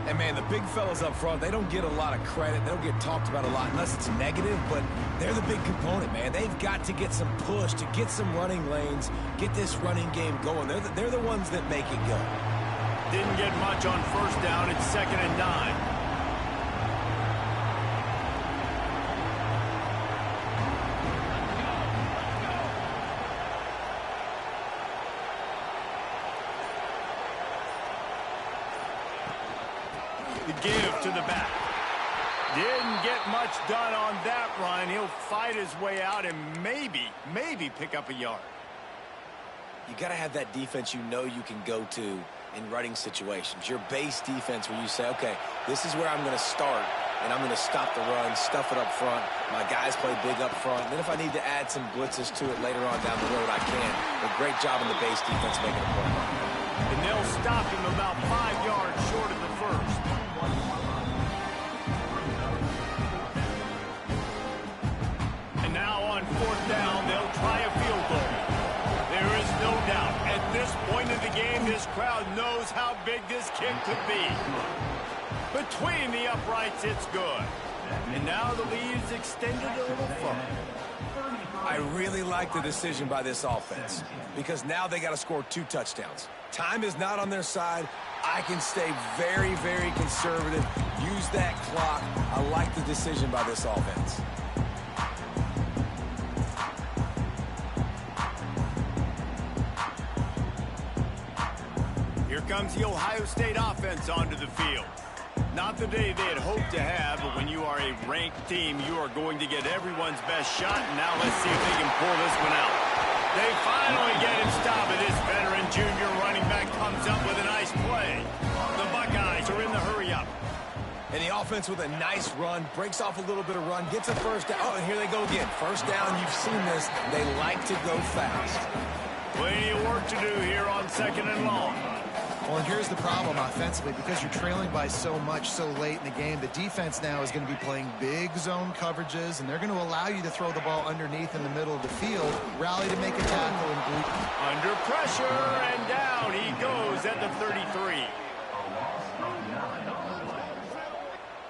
And, man, the big fellas up front, they don't get a lot of credit. They don't get talked about a lot unless it's negative, but they're the big component, man. They've got to get some push, to get some running lanes, get this running game going. They're the ones that make it go. Didn't get much on first down. It's 2nd and 9. The give to the back. Didn't get much done on that run. He'll fight his way out and maybe pick up a yard. You got to have that defense you know you can go to in running situations. Your base defense where you say, okay, this is where I'm going to start, and I'm going to stop the run, stuff it up front. My guys play big up front. And then if I need to add some blitzes to it later on down the road, I can. But great job in the base defense making a play. And they'll stop him about 5 yards short of the first. And now on fourth down, they'll try a field goal. game, this crowd knows how big this kick could be. Between the uprights, it's good. And now the lead is extended a little further. I really like the decision by this offense because now they got to score 2 touchdowns. Time is not on their side. I can stay very, very conservative. Use that clock. I like the decision by this offense. Here comes the Ohio State offense onto the field. Not the day they had hoped to have, but when you are a ranked team, you are going to get everyone's best shot. And now let's see if they can pull this one out. They finally get him stopped, and this veteran junior running back comes up with a nice play. The Buckeyes are in the hurry-up. And the offense with a nice run, breaks off a little bit of run, gets a first down. Oh, and here they go again. First down, you've seen this. They like to go fast. Plenty of work to do here on 2nd and long. Well, and here's the problem offensively. Because you're trailing by so much so late in the game, the defense now is going to be playing big zone coverages, and they're going to allow you to throw the ball underneath in the middle of the field, rally to make a tackle, and bleed. Under pressure, and down he goes at the 33.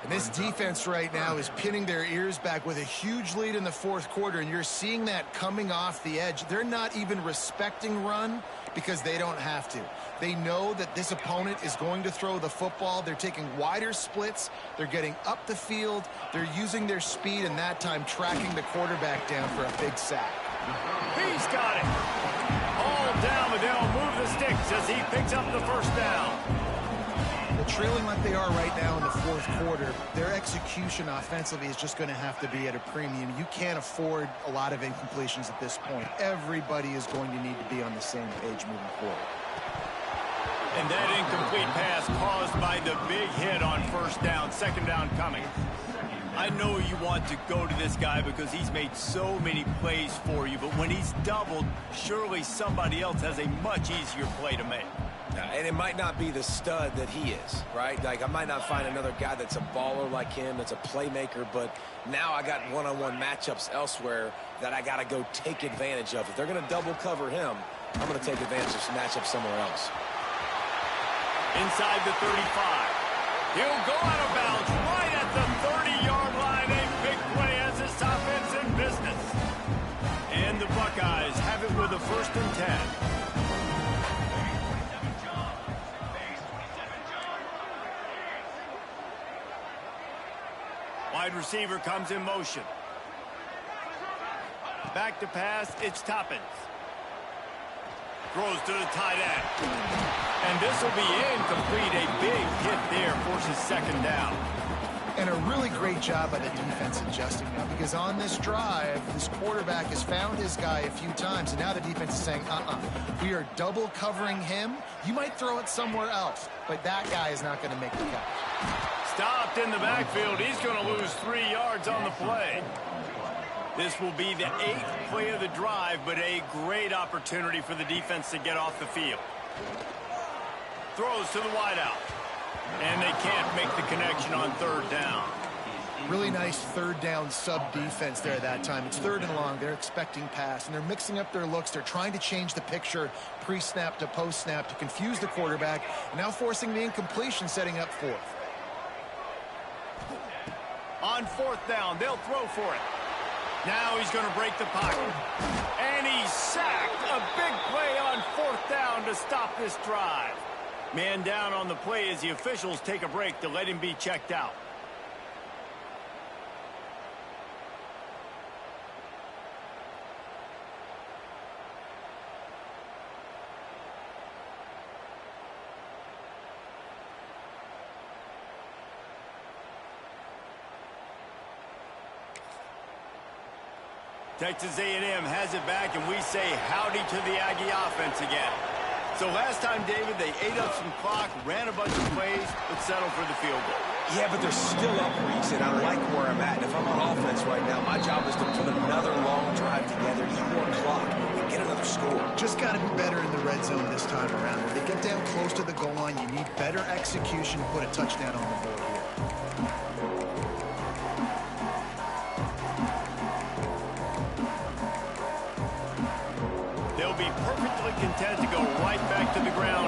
And this defense right now is pinning their ears back with a huge lead in the 4th quarter, and you're seeing that coming off the edge. They're not even respecting run because they don't have to. They know that this opponent is going to throw the football. They're taking wider splits. They're getting up the field. They're using their speed, and that time tracking the quarterback down for a big sack. He's got it. All down, but they'll move the sticks as he picks up the first down. Trailing like they are right now in the 4th quarter, their execution offensively is just going to have to be at a premium. You can't afford a lot of incompletions at this point. Everybody is going to need to be on the same page moving forward. And that incomplete pass caused by the big hit on first down, 2nd down coming. I know you want to go to this guy because he's made so many plays for you, but when he's doubled, surely somebody else has a much easier play to make. And it might not be the stud that he is, right? Like, I might not find another guy that's a baller like him, that's a playmaker, but now I got one-on-one matchups elsewhere that I got to go take advantage of. If they're going to double cover him, I'm going to take advantage of some matchups somewhere else. Inside the 35. He'll go out of bounds right at the 30-yard line. A big play as this offense in business. And the Buckeyes have it with a 1st and 10. Wide receiver comes in motion. Back to pass, it's Toppins. Throws to the tight end. And this will be incomplete. A big hit there forces 2nd down. And a really great job by the defense adjusting now, because on this drive, this quarterback has found his guy a few times, and now the defense is saying, we are double covering him. You might throw it somewhere else, but that guy is not going to make the catch. Stopped in the backfield. He's going to lose 3 yards on the play. This will be the 8th play of the drive, but a great opportunity for the defense to get off the field. Throws to the wideout. And they can't make the connection on 3rd down. Really nice 3rd down sub-defense there that time. It's 3rd and long. They're expecting pass, and they're mixing up their looks. They're trying to change the picture pre-snap to post-snap to confuse the quarterback, and now forcing the incompletion, setting up 4th. On 4th down, they'll throw for it. Now he's going to break the pocket. And he's sacked. A big play on 4th down to stop this drive. Man down on the play as the officials take a break to let him be checked out. Texas A&M has it back, and we say howdy to the Aggie offense again. So last time, David, they ate up some clock, ran a bunch of plays, but settled for the field goal. Yeah, but they're still up recent. I like where I'm at. If I'm on offense right now, my job is to put another long drive together, eat more clock, and get another score. Just got to be better in the red zone this time around. If they get down close to the goal line, you need better execution to put a touchdown on the board here. They'll be perfectly content to go right back to the ground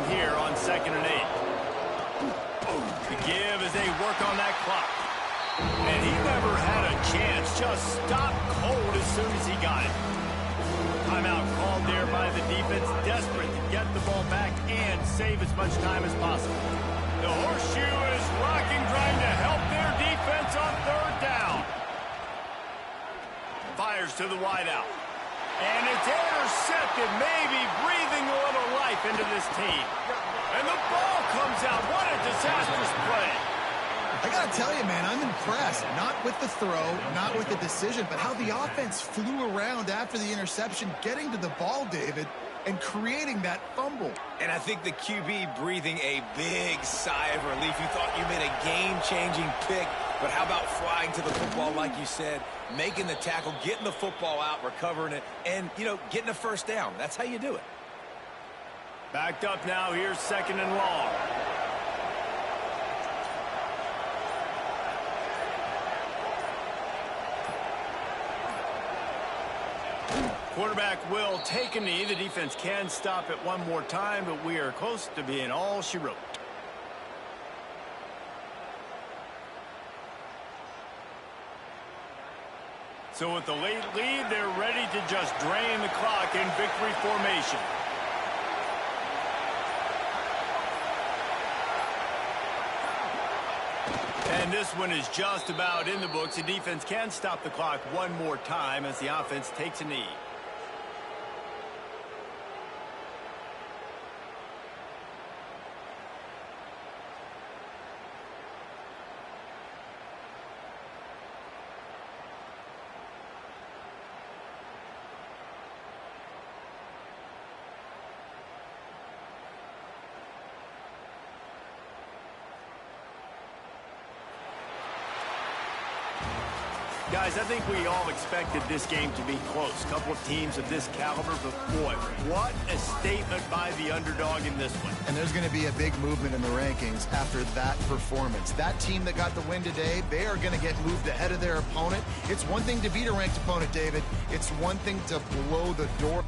chance just stopped cold as soon as he got it. Timeout called there by the defense, desperate to get the ball back and save as much time as possible. The horseshoe is rocking, trying to help their defense on third down. Fires to the wideout. And it's intercepted, maybe breathing a little life into this team. And the ball comes out. What a disastrous play. I got to tell you, man, I'm impressed. Not with the throw, not with the decision, but how the offense flew around after the interception, getting to the ball, David, and creating that fumble. And I think the QB breathing a big sigh of relief. You thought you made a game-changing pick, but how about flying to the football, like you said, making the tackle, getting the football out, recovering it, and, you know, getting a first down. That's how you do it. Backed up now. Here's second and long. Quarterback will take a knee. The defense can stop it one more time, but we are close to being all she wrote. So with the late lead, they're ready to just drain the clock in victory formation. And this one is just about in the books. The defense can stop the clock one more time as the offense takes a knee. Guys, I think we all expected this game to be close. A couple of teams of this caliber, but boy, what a statement by the underdog in this one. And there's going to be a big movement in the rankings after that performance. That team that got the win today, they are going to get moved ahead of their opponent. It's one thing to beat a ranked opponent, David. It's one thing to blow the door.